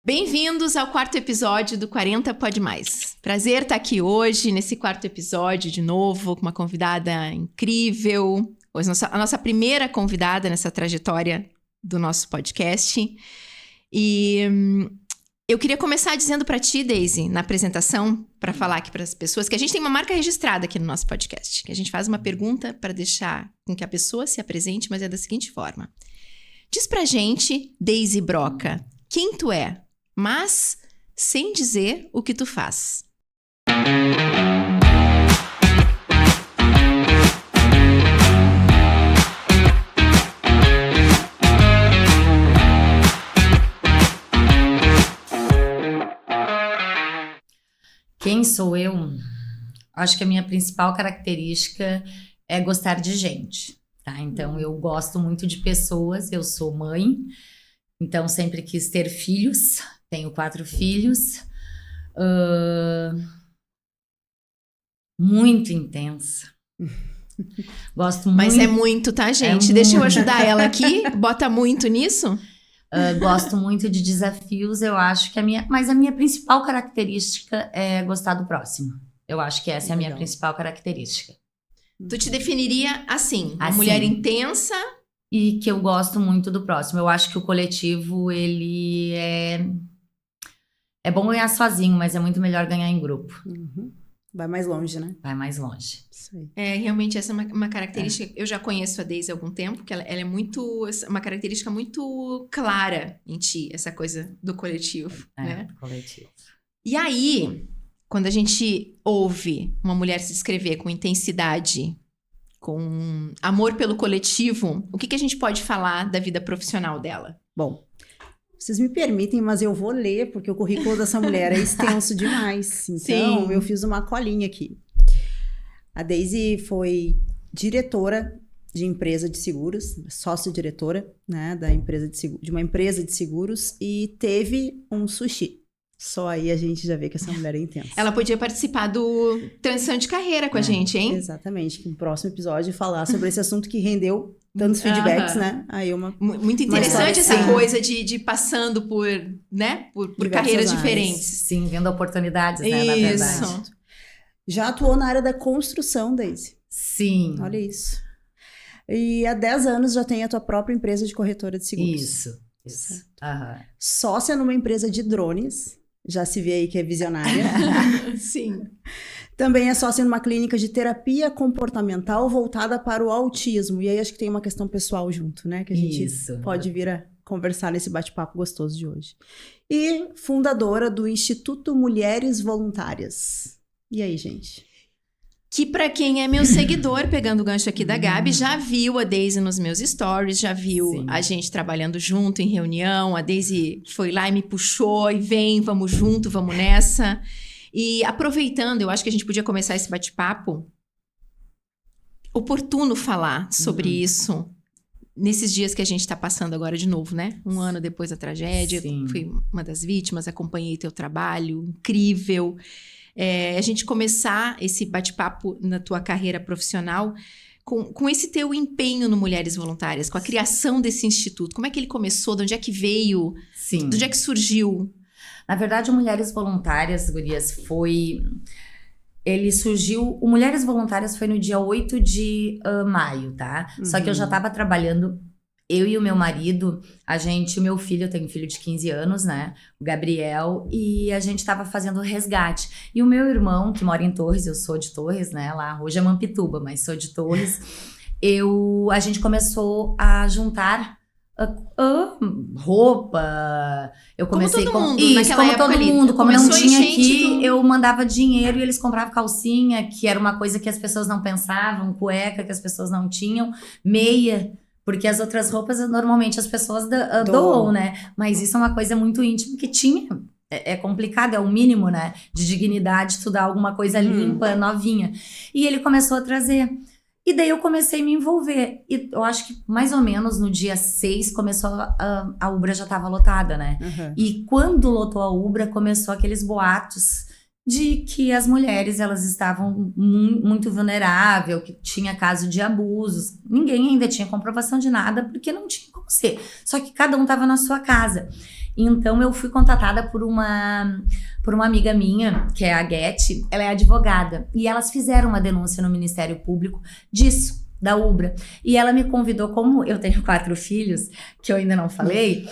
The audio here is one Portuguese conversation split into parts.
Bem-vindos ao quarto episódio do 40 Pode Mais. Prazer estar aqui hoje, nesse quarto episódio de novo, com uma convidada incrível. A nossa primeira convidada nessa trajetória do nosso podcast. E eu queria começar dizendo para ti, Daisy, na apresentação, para falar aqui para as pessoas, que a gente tem uma marca registrada aqui no nosso podcast. Que a gente faz uma pergunta para deixar com que a pessoa se apresente, mas é da seguinte forma. Diz pra gente, Daisy Broca, quem tu é? Mas sem dizer o que tu faz. Quem sou eu? Acho que a minha principal característica é gostar de gente, tá? Então, eu gosto muito de pessoas, eu sou mãe, então sempre quis ter filhos. Tenho 4 filhos, muito intensa. Gosto muito. Mas é muito, tá, gente? Deixa eu ajudar ela aqui. Bota muito nisso? Gosto muito de desafios, eu acho que mas a minha principal característica é gostar do próximo. Eu acho que essa é a minha principal característica. Tu te definiria assim, uma mulher intensa... E que eu gosto muito do próximo. Eu acho que o coletivo, ele é bom ganhar sozinho, mas é muito melhor ganhar em grupo. Uhum. Vai mais longe, né? Vai mais longe. Isso aí. Realmente essa é uma característica... Eu já conheço a Daisy há algum tempo, que ela é uma característica muito clara em ti, essa coisa do coletivo, né? Coletivo. E aí, quando a gente ouve uma mulher se descrever com intensidade, com amor pelo coletivo, o que a gente pode falar da vida profissional dela? Bom, vocês me permitem, mas eu vou ler, porque o currículo dessa mulher é extenso demais. Então, eu fiz uma colinha aqui. A Daisy foi diretora de empresa de seguros, sócio-diretora, né, de uma empresa de seguros, e teve um sushi. Só aí a gente já vê que essa mulher é intensa. Ela podia participar do Transição de Carreira com a gente, hein? Exatamente. No próximo episódio falar sobre esse assunto que rendeu tantos feedbacks, né? Aí muito interessante essa coisa de passando por, né? Por carreiras diferentes. Sim, vendo oportunidades, né? Na verdade. Já atuou na área da construção, Daisy? Sim. Olha isso. E há 10 anos já tem a tua própria empresa de corretora de seguros. Isso. Sócia numa empresa de drones. Já se vê aí que é visionária. Sim. Também é sócia numa clínica de terapia comportamental voltada para o autismo. E aí acho que tem uma questão pessoal junto, né? Que a gente pode vir a conversar nesse bate-papo gostoso de hoje. E fundadora do Instituto Mulheres Voluntárias. E aí, gente? Que pra quem é meu seguidor, pegando o gancho aqui da Gabi, já viu a Daisy nos meus stories, já viu a gente trabalhando junto em reunião, a Daisy foi lá e me puxou, e vem, vamos junto, vamos nessa. E aproveitando, eu acho que a gente podia começar esse bate-papo, oportuno falar sobre isso, nesses dias que a gente tá passando agora de novo, né? Um ano depois da tragédia, fui uma das vítimas, acompanhei teu trabalho, incrível. A gente começar esse bate-papo na tua carreira profissional com esse teu empenho no Mulheres Voluntárias, com a criação desse instituto. Como é que ele começou? De onde é que veio? Sim. De onde é que surgiu? Na verdade, o Mulheres Voluntárias, gurias, ele surgiu... O Mulheres Voluntárias foi no dia 8 de maio, tá? Só que eu já estava trabalhando... Eu e o meu marido, o meu filho, eu tenho um filho de 15 anos, né? O Gabriel, e a gente tava fazendo resgate. E o meu irmão, que mora em Torres, eu sou de Torres, né? Lá, hoje é Mampituba, mas sou de Torres. A gente começou a juntar roupa. Eu comecei como todo mundo, como todo mundo. Como não tinha aqui, eu mandava dinheiro e eles compravam calcinha, que era uma coisa que as pessoas não pensavam, cueca que as pessoas não tinham, meia. Porque as outras roupas, normalmente, as pessoas doam, né? Mas isso é uma coisa muito íntima que tinha. É complicado, é o mínimo, né? De dignidade, tu dar alguma coisa limpa, novinha. E ele começou a trazer. E daí eu comecei a me envolver. E eu acho que mais ou menos no dia 6 começou a Ubra já estava lotada, né? E quando lotou a Ubra, começou aqueles boatos de que as mulheres, elas estavam muito vulneráveis, que tinha caso de abusos. Ninguém ainda tinha comprovação de nada, porque não tinha como ser. Só que cada um estava na sua casa. Então eu fui contatada por uma amiga minha, que é a Guete, ela é advogada, e elas fizeram uma denúncia no Ministério Público disso, da Ubra. E ela me convidou, como eu tenho 4 filhos, que eu ainda não falei,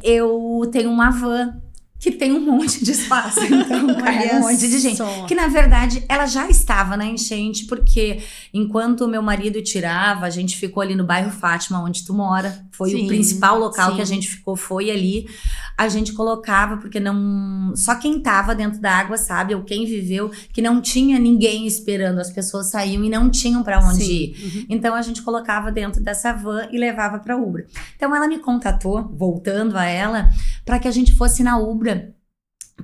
eu tenho uma van que tem um monte de espaço, então cai um monte de gente. Que na verdade ela já estava na enchente, porque enquanto o meu marido tirava, a gente ficou ali no bairro Fátima, onde tu mora. Foi o principal local que a gente ficou, foi ali. A gente colocava, porque não... Só quem tava dentro da água sabe, ou quem viveu, que não tinha ninguém esperando. As pessoas saíam e não tinham pra onde ir. Então a gente colocava dentro dessa van e levava pra Ubra. Então ela me contatou, voltando a ela, para que a gente fosse na Ubra,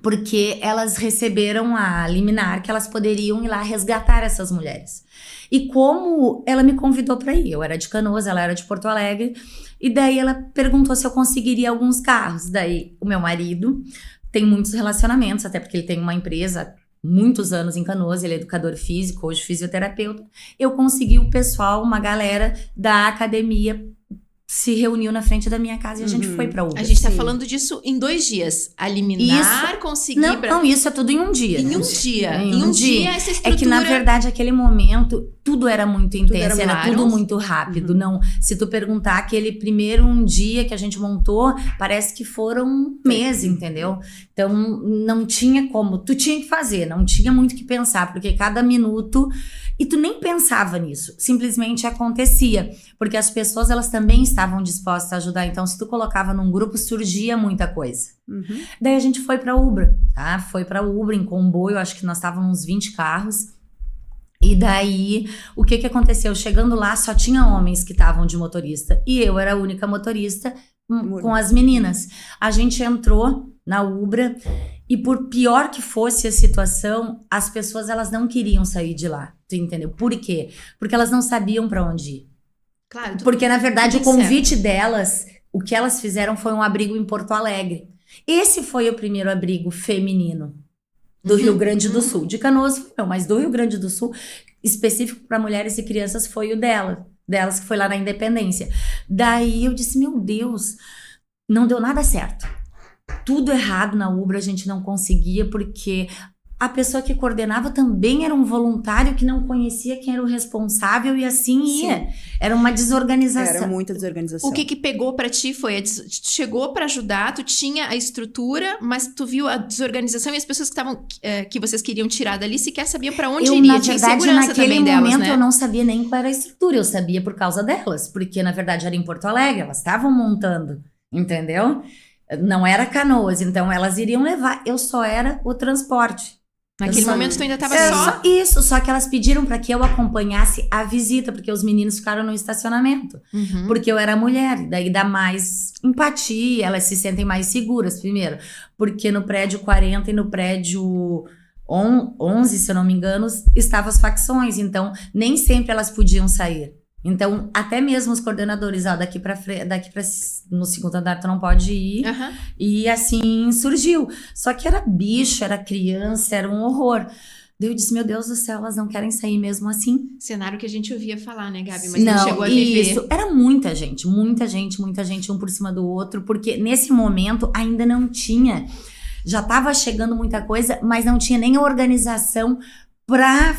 porque elas receberam a liminar que elas poderiam ir lá resgatar essas mulheres. E como ela me convidou para ir, eu era de Canoas, ela era de Porto Alegre, e daí ela perguntou se eu conseguiria alguns carros. Daí o meu marido tem muitos relacionamentos, até porque ele tem uma empresa muitos anos em Canoas, ele é educador físico, hoje fisioterapeuta. Eu consegui o pessoal, uma galera da academia se reuniu na frente da minha casa e a gente foi pra Ubra. A gente tá falando disso em 2 dias. A liminar, conseguir... Não, isso é tudo em um dia. Em um dia. Em um dia essa estrutura... É que, na verdade, aquele momento, tudo era muito intenso, era tudo muito rápido. Não, se tu perguntar, aquele primeiro dia que a gente montou, parece que foram meses, entendeu? Então, não tinha como. Tu tinha que fazer, não tinha muito o que pensar, porque cada minuto... E tu nem pensava nisso, simplesmente acontecia, porque as pessoas, elas também estavam dispostas a ajudar. Então, se tu colocava num grupo, surgia muita coisa. Daí a gente foi pra Ubra, tá? Foi pra Ubra em comboio, acho que nós estávamos uns 20 carros. E daí, o que aconteceu? Chegando lá, só tinha homens que estavam de motorista, e eu era a única motorista com as meninas. A gente entrou na Ubra, e por pior que fosse a situação, as pessoas, elas não queriam sair de lá, tu entendeu? Por quê? Porque elas não sabiam pra onde ir. Claro. Porque, na verdade, o convite delas, o que elas fizeram foi um abrigo em Porto Alegre. Esse foi o primeiro abrigo feminino do Rio Grande do Sul. De Canoas foi não, mas do Rio Grande do Sul, específico para mulheres e crianças, foi o delas, que foi lá na Independência. Daí eu disse, meu Deus, não deu nada certo. Tudo errado na Ubra, a gente não conseguia, porque a pessoa que coordenava também era um voluntário que não conhecia quem era o responsável e assim ia. Era uma desorganização. Era muita desorganização. O que pegou pra ti foi, tu chegou pra ajudar, tu tinha a estrutura, mas tu viu a desorganização e as pessoas que vocês queriam tirar dali sequer sabiam pra onde iria. Na tinha verdade, segurança naquele também momento delas, né? eu não sabia nem qual era a estrutura, eu sabia por causa delas, porque na verdade era em Porto Alegre, elas estavam montando, entendeu? Não era Canoas, então elas iriam levar, eu só era o transporte. Naquele momento tu ainda tava só... Isso, só que elas pediram para que eu acompanhasse a visita, porque os meninos ficaram no estacionamento. Porque eu era mulher, daí dá mais empatia, elas se sentem mais seguras, primeiro. Porque no prédio 40 e no prédio 11, se eu não me engano, estavam as facções, então nem sempre elas podiam sair. Então, até mesmo os coordenadores, daqui pra no segundo andar tu não pode ir. E assim surgiu. Só que era bicho, era criança, era um horror. Daí eu disse, meu Deus do céu, elas não querem sair mesmo assim. Cenário que a gente ouvia falar, né, Gabi? Mas não chegou a viver. Isso, era muita gente, um por cima do outro. Porque nesse momento ainda não tinha... Já tava chegando muita coisa, mas não tinha nem a organização pra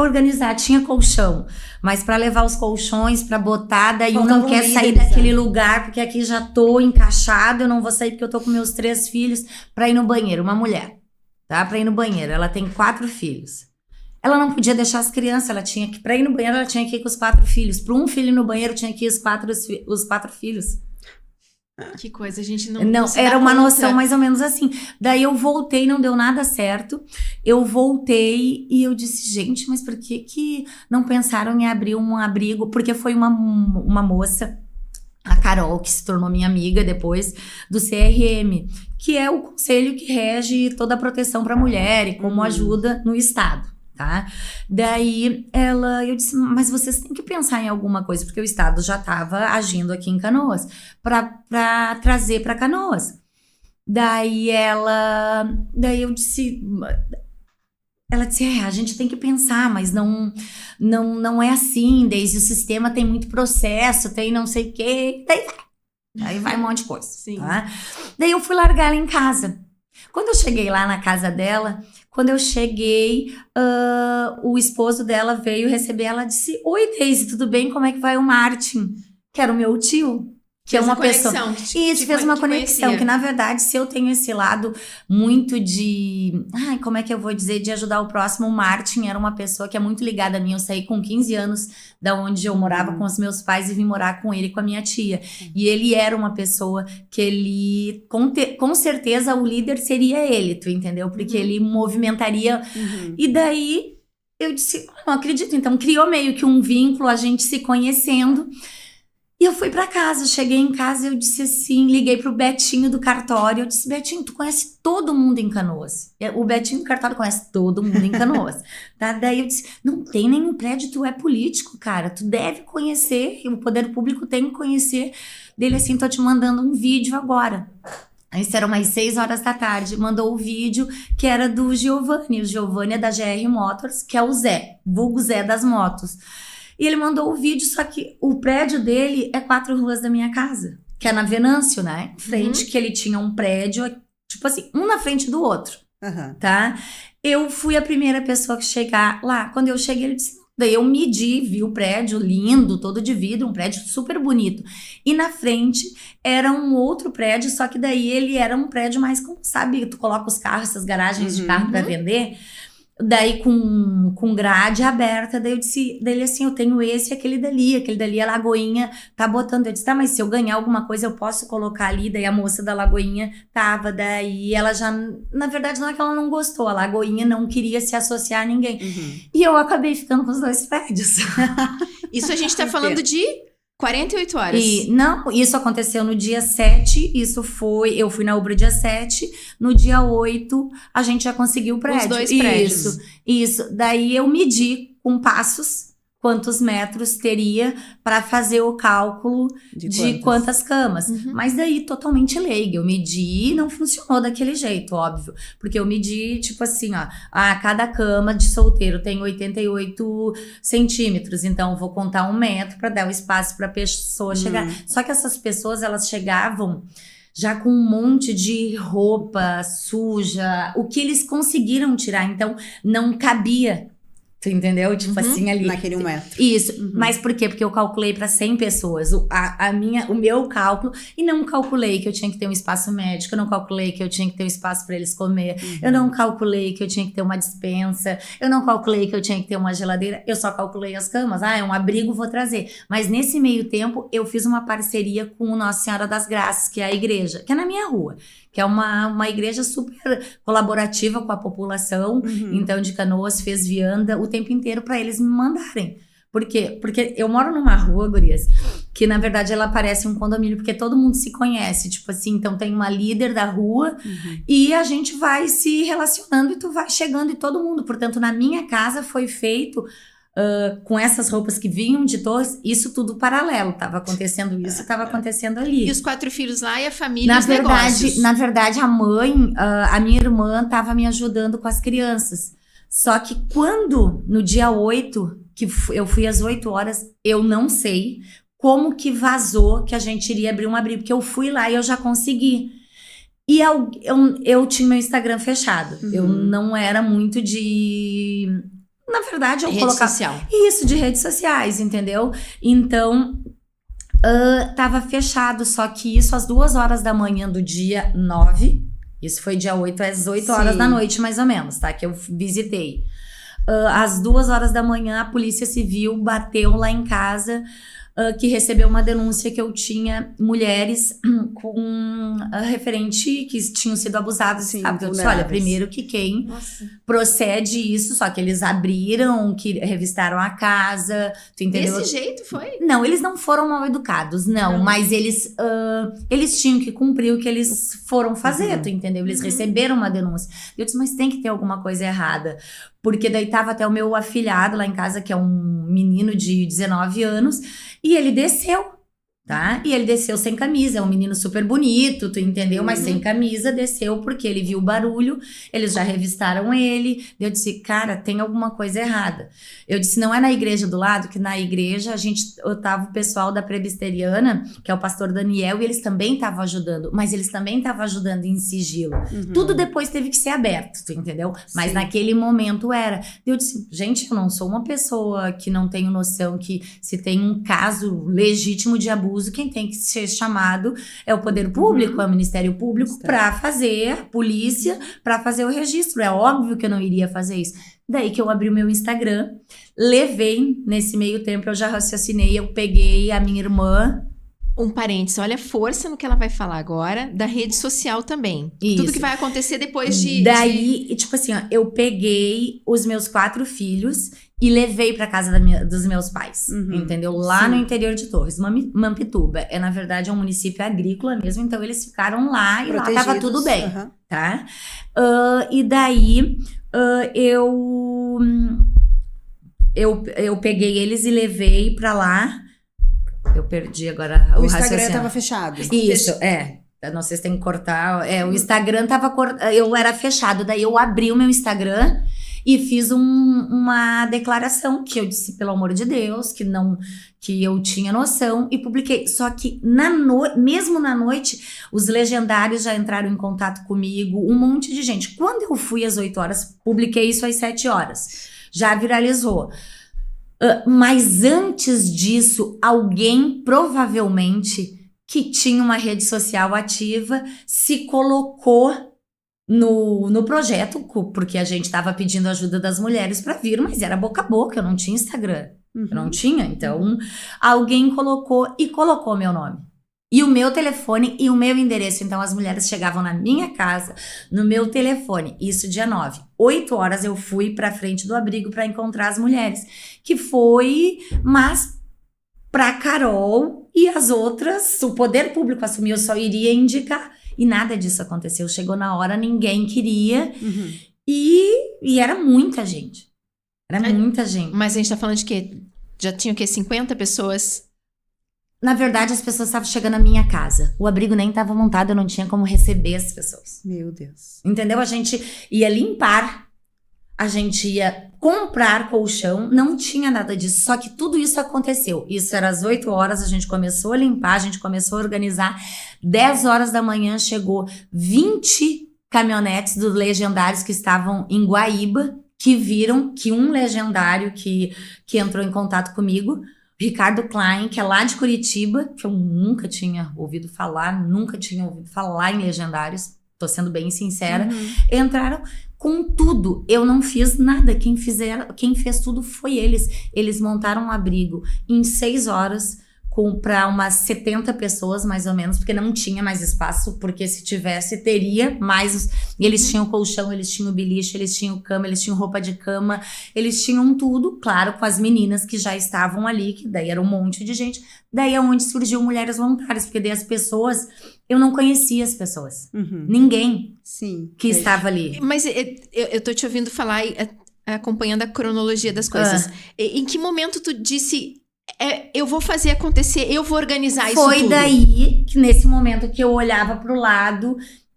organizar, tinha colchão, mas para levar os colchões, para botar, daí um não quer sair daquele lugar, porque aqui já tô encaixado, eu não vou sair porque eu tô com meus 3 filhos, para ir no banheiro, uma mulher, tá? Para ir no banheiro, ela tem 4 filhos. Ela não podia deixar as crianças, ela tinha que, para ir no banheiro, ela tinha que ir com os 4 filhos. Para um filho no banheiro, tinha que ir os 4 filhos. Que coisa, a gente não era uma noção mais ou menos assim. Daí eu voltei, não deu nada certo. Eu voltei e eu disse, gente, mas por que não pensaram em abrir um abrigo? Porque foi uma moça, a Carol, que se tornou minha amiga depois, do CRM, que é o conselho que rege toda a proteção para a mulher e como ajuda no estado. Tá? Daí eu disse, mas vocês têm que pensar em alguma coisa, porque o Estado já estava agindo aqui em Canoas para trazer para Canoas. Daí eu disse, ela disse, a gente tem que pensar, mas não é assim, desde o sistema tem muito processo, tem não sei o quê. Daí Aí vai um monte de coisa. Sim. Tá? Daí eu fui largar ela em casa. Quando eu cheguei lá na casa dela, o esposo dela veio receber ela e disse: oi, Daisy, tudo bem? Como é que vai o Martin? Que era o meu tio. Que é uma pessoa. Isso, fez uma conexão. Que na verdade, se eu tenho esse lado muito de. Ai, como é que eu vou dizer? De ajudar o próximo. O Martin era uma pessoa que é muito ligada a mim. Eu saí com 15 anos da onde eu morava com os meus pais e vim morar com ele e com a minha tia. E ele era uma pessoa que ele. Com certeza o líder seria ele, tu entendeu? Porque ele movimentaria. E daí eu disse: não acredito. Então criou meio que um vínculo, a gente se conhecendo. E eu fui pra casa, cheguei em casa e eu disse assim, liguei pro Betinho do cartório, eu disse: Betinho, tu conhece todo mundo em Canoas. O Betinho do cartório conhece todo mundo em Canoas. Tá? Daí eu disse: não tem nenhum prédio, tu é político, cara, tu deve conhecer, o poder público tem que conhecer. Dele assim: tô te mandando um vídeo agora. Isso era umas 6 horas da tarde, mandou o vídeo que era do Giovanni. O Giovanni é da GR Motors, que é o Zé, vulgo Zé das motos. E ele mandou o vídeo, só que o prédio dele é 4 ruas da minha casa, que é na Venâncio, né? Em frente, que ele tinha um prédio, tipo assim, um na frente do outro, tá? Eu fui a primeira pessoa que chegar lá. Quando eu cheguei, ele disse... Daí eu medi, vi o prédio lindo, todo de vidro, um prédio super bonito. E na frente era um outro prédio, só que daí ele era um prédio mais, como sabe, tu coloca os carros, essas garagens de carro pra vender... Daí com grade aberta, daí eu disse dele assim: eu tenho esse e aquele dali a Lagoinha tá botando. Eu disse: tá, mas se eu ganhar alguma coisa eu posso colocar ali. Daí a moça da Lagoinha tava, daí ela já, na verdade não é que ela não gostou, a Lagoinha não queria se associar a ninguém. E eu acabei ficando com os 2 prédios. Isso a gente tá falando de 48 horas. Não, isso aconteceu no dia 7, eu fui na Ubra dia 7, no dia 8 a gente já conseguiu o prédio. Os 2 prédios. Isso. Daí eu medi com passos quantos metros teria para fazer o cálculo de quantas camas. Mas daí totalmente leiga. Eu medi e não funcionou daquele jeito, óbvio. Porque eu medi, tipo assim, ó, cada cama de solteiro tem 88 centímetros. Então, vou contar 1 metro para dar o espaço para a pessoa chegar. Só que essas pessoas, elas chegavam já com um monte de roupa suja, o que eles conseguiram tirar. Então, não cabia. Tu entendeu? Tipo assim, ali. Naquele 1 metro. Isso. Mas por quê? Porque eu calculei para 100 pessoas. O meu cálculo. E não calculei que eu tinha que ter um espaço médico. Eu não calculei que eu tinha que ter um espaço para eles comer. Eu não calculei que eu tinha que ter uma despensa. Eu não calculei que eu tinha que ter uma geladeira. Eu só calculei as camas. É um abrigo, vou trazer. Mas nesse meio tempo, eu fiz uma parceria com Nossa Senhora das Graças, que é a igreja, que é na minha rua. Que é uma igreja super colaborativa com a população. Então, de Canoas, fez vianda o tempo inteiro para eles me mandarem. Por quê? Porque eu moro numa rua, gurias, que na verdade ela parece um condomínio, porque todo mundo se conhece, tipo assim, então tem uma líder da rua e a gente vai se relacionando e tu vai chegando e todo mundo. Portanto, na minha casa foi feito... com essas roupas que vinham de Torres, isso tudo paralelo, tava acontecendo isso, tava acontecendo ali. E os 4 filhos lá e a família, os negócios. Na verdade, a mãe, a minha irmã tava me ajudando com as crianças. Só que quando, no dia 8, que eu fui às 8 horas, eu não sei como que vazou que a gente iria abrir um abrigo, porque eu fui lá e eu já consegui. E eu tinha meu Instagram fechado, eu não era muito de... Na verdade, eu colocava... social. Isso, de redes sociais, entendeu? Então, tava fechado, só que isso às 2 horas da manhã do dia 9, isso foi dia 8, às 8 horas da noite, mais ou menos, tá? Que eu visitei. Às 2 horas da manhã, a Polícia Civil bateu lá em casa, que recebeu uma denúncia que eu tinha mulheres com referente que tinham sido abusadas. Sim, sabe? Eu disse: olha, primeiro que quem procede isso, só que eles abriram, que revistaram a casa, tu entendeu? Desse jeito foi? Não, eles não foram mal educados, não. Mas eles tinham que cumprir o que eles foram fazer, tu entendeu? Eles receberam uma denúncia. Eu disse: mas tem que ter alguma coisa errada. Porque daí tava até o meu afilhado lá em casa, que é um menino de 19 anos, e ele desceu tá? E ele desceu sem camisa, é um menino super bonito, tu entendeu? Mas sem camisa, desceu porque ele viu o barulho, eles já revistaram ele. Eu disse, cara, tem alguma coisa errada. Eu disse, não é na igreja do lado? Que na igreja eu tava o pessoal da presbiteriana, que é o pastor Daniel, e eles também estavam ajudando, mas eles também estavam ajudando em sigilo. Tudo depois teve que ser aberto, tu entendeu? Mas naquele momento era. Eu disse, gente, eu não sou uma pessoa que não tenho noção que se tem um caso legítimo de abuso, quem tem que ser chamado é o poder público, é o Ministério Público, para fazer, a polícia, para fazer o registro. É óbvio que eu não iria fazer isso. Daí que eu abri o meu Instagram, levei, nesse meio tempo eu já raciocinei, eu peguei a minha irmã. Um parênteses, olha a força no que ela vai falar agora, da rede social também. Isso. Tudo que vai acontecer depois de... Daí, tipo assim, ó, eu peguei os meus 4 filhos e levei pra casa dos meus pais, entendeu? Lá no interior de Torres, Mampituba. É, na verdade, é um município agrícola mesmo, então eles ficaram lá e lá tava tudo bem, tá? E daí, eu peguei eles e levei pra lá. Eu perdi agora o Instagram tava fechado. Isso, não sei se tem que cortar. O Instagram eu era fechado. Daí eu abri o meu Instagram e fiz uma declaração que eu disse, pelo amor de Deus, que eu tinha noção e publiquei. Só que mesmo na noite, os legendários já entraram em contato comigo, um monte de gente. Quando eu fui às 8 horas, publiquei isso às 7 horas. Já viralizou. Mas antes disso, alguém provavelmente que tinha uma rede social ativa se colocou no projeto, porque a gente estava pedindo ajuda das mulheres para vir, mas era boca a boca, eu não tinha Instagram, eu não tinha, então alguém colocou meu nome. E o meu telefone e o meu endereço. Então, as mulheres chegavam na minha casa, no meu telefone. Isso dia 9. 8 horas eu fui pra frente do abrigo pra encontrar as mulheres. Que foi, mas pra Carol e as outras, o poder público assumiu, eu só iria indicar. E nada disso aconteceu. Chegou na hora, ninguém queria. E era muita gente. Era muita gente. Mas a gente tá falando de quê? Já tinha o quê? 50 pessoas... Na verdade, as pessoas estavam chegando na minha casa. O abrigo nem estava montado, eu não tinha como receber as pessoas. Meu Deus. Entendeu? A gente ia limpar, a gente ia comprar colchão, não tinha nada disso. Só que tudo isso aconteceu. Isso era às 8 horas, a gente começou a limpar, a gente começou a organizar. 10 horas da manhã chegou 20 caminhonetes dos legendários que estavam em Guaíba, que viram que um legendário que entrou em contato comigo, Ricardo Klein, que é lá de Curitiba, que eu nunca tinha ouvido falar em legendários, tô sendo bem sincera, entraram com tudo. Eu não fiz nada, quem fez tudo foi eles. Eles montaram um abrigo em 6 horas, para umas 70 pessoas, mais ou menos, porque não tinha mais espaço, porque se tivesse, teria mais. Eles tinham colchão, eles tinham beliche, eles tinham cama, eles tinham roupa de cama, eles tinham tudo, claro, com as meninas que já estavam ali, que daí era um monte de gente. Daí é onde surgiu Mulheres Voluntárias, porque daí as pessoas, eu não conhecia as pessoas. Ninguém que estava ali. Mas eu tô te ouvindo falar, acompanhando a cronologia das coisas. Em que momento tu disse... eu vou fazer acontecer, eu vou organizar isso tudo. Foi daí que nesse momento que eu olhava pro lado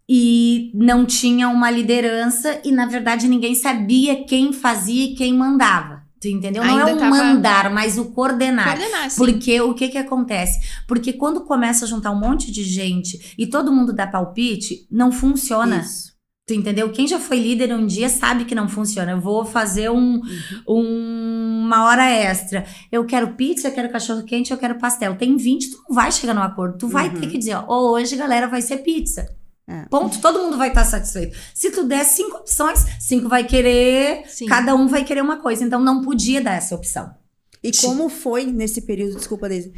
e não tinha uma liderança e na verdade ninguém sabia quem fazia e quem mandava. Tu entendeu? Não Ainda é o mandar, mas o coordenar. Coordenar, sim. Porque o que acontece? Porque quando começa a juntar um monte de gente e todo mundo dá palpite, não funciona. Isso. Tu entendeu? Quem já foi líder um dia sabe que não funciona. Eu vou fazer uma hora extra. Eu quero pizza, eu quero cachorro quente, eu quero pastel. Tem 20, tu não vai chegar num acordo. Tu vai ter que dizer, ó, hoje, galera, vai ser pizza. Ponto. Todo mundo vai estar satisfeito. Se tu der 5 opções, 5 vai querer, cada um vai querer uma coisa. Então, não podia dar essa opção. E como foi nesse período, desculpa, Deise,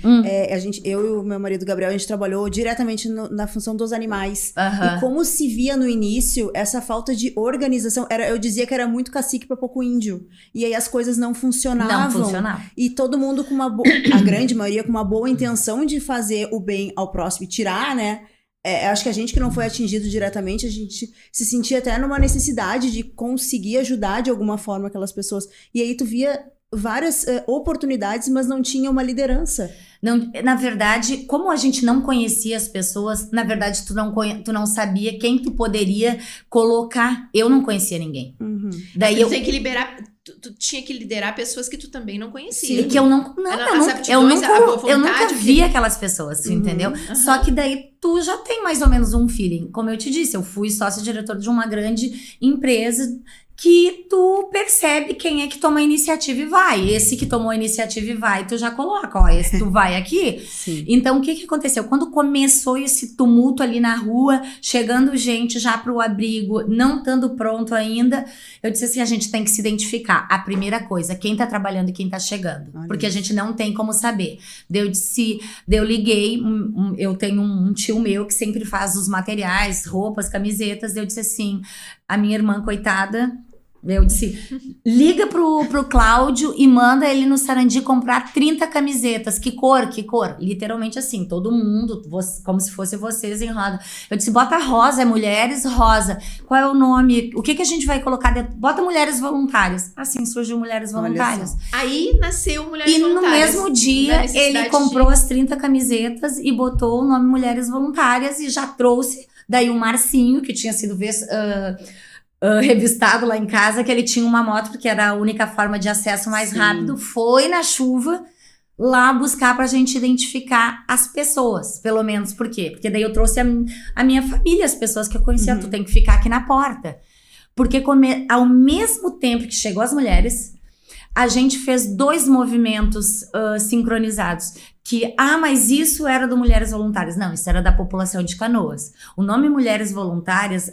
eu e o meu marido Gabriel, a gente trabalhou diretamente na função dos animais. E como se via no início essa falta de organização, eu dizia que era muito cacique para pouco índio. E aí as coisas não funcionavam. Não funcionavam. E todo mundo com a grande maioria com uma boa intenção de fazer o bem ao próximo e tirar, né? Acho que a gente que não foi atingido diretamente, a gente se sentia até numa necessidade de conseguir ajudar de alguma forma aquelas pessoas. E aí tu via várias oportunidades, mas não tinha uma liderança. Não, na verdade, como a gente não conhecia as pessoas, na verdade, tu não sabia quem tu poderia colocar. Eu não conhecia ninguém. Daí tu tem que liberar... Tu tinha que liderar pessoas que tu também não conhecia. Sim, que eu nunca vi aquelas pessoas, entendeu? Só que daí tu já tem mais ou menos um feeling. Como eu te disse, eu fui sócio-diretor de uma grande empresa que tu percebe quem é que toma a iniciativa e vai. Esse que tomou a iniciativa e vai, tu já coloca, ó, esse tu vai aqui. Sim. Então, o que aconteceu? Quando começou esse tumulto ali na rua, chegando gente já pro abrigo, não estando pronto ainda, eu disse assim, a gente tem que se identificar. A primeira coisa, quem tá trabalhando e quem tá chegando. Olha porque isso. a gente não tem como saber. Eu liguei, eu tenho um tio meu que sempre faz os materiais, roupas, camisetas, eu disse assim, a minha irmã, coitada... Eu disse, liga pro Cláudio e manda ele no Sarandi comprar 30 camisetas. Que cor? Que cor? Literalmente assim, todo mundo, como se fosse vocês em roda. Eu disse, bota rosa, é mulheres rosa. Qual é o nome? O que a gente vai colocar dentro? Bota mulheres voluntárias. Assim surgiu Mulheres Voluntárias. Aí nasceu Mulheres Voluntárias. E no mesmo dia, ele comprou as 30 camisetas e botou o nome Mulheres Voluntárias e já trouxe daí o Marcinho, que tinha sido revistado lá em casa, que ele tinha uma moto, porque era a única forma de acesso mais rápido, foi na chuva lá buscar pra gente identificar as pessoas, pelo menos. Por quê? Porque daí eu trouxe a minha família, as pessoas que eu conhecia, tu tem que ficar aqui na porta. Porque ao mesmo tempo que chegou as mulheres, a gente fez 2 movimentos sincronizados. Mas isso era do Mulheres Voluntárias. Não, isso era da população de Canoas. O nome Mulheres Voluntárias,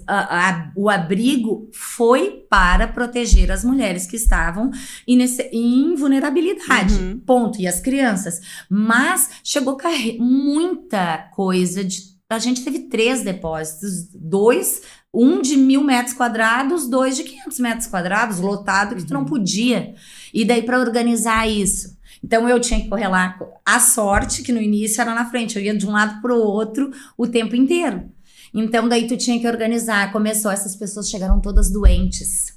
o abrigo foi para proteger as mulheres que estavam em vulnerabilidade. Ponto. E as crianças. Mas chegou muita coisa. A gente teve 3 depósitos. 2, um de 1.000 metros quadrados, 2 de 500 metros quadrados, lotado, que tu não podia. E daí para organizar isso. Então eu tinha que correr lá. A sorte que no início era na frente. Eu ia de um lado pro outro o tempo inteiro. Então daí tu tinha que organizar. Começou, essas pessoas chegaram todas doentes.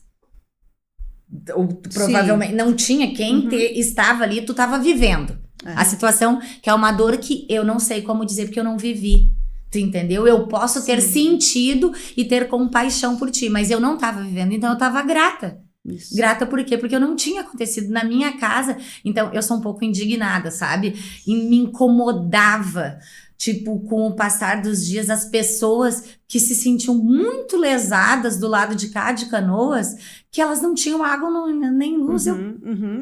Provavelmente não tinha quem estava ali, tu estava vivendo. A situação, que é uma dor que eu não sei como dizer, porque eu não vivi. Tu entendeu? Eu posso ter sentido e ter compaixão por ti, mas eu não estava vivendo, então eu estava grata. Isso. Grata por quê? Porque eu não tinha acontecido na minha casa. Então eu sou um pouco indignada, sabe? E me incomodava, tipo, com o passar dos dias, as pessoas que se sentiam muito lesadas do lado de cá de Canoas, que elas não tinham água nem luz. Eu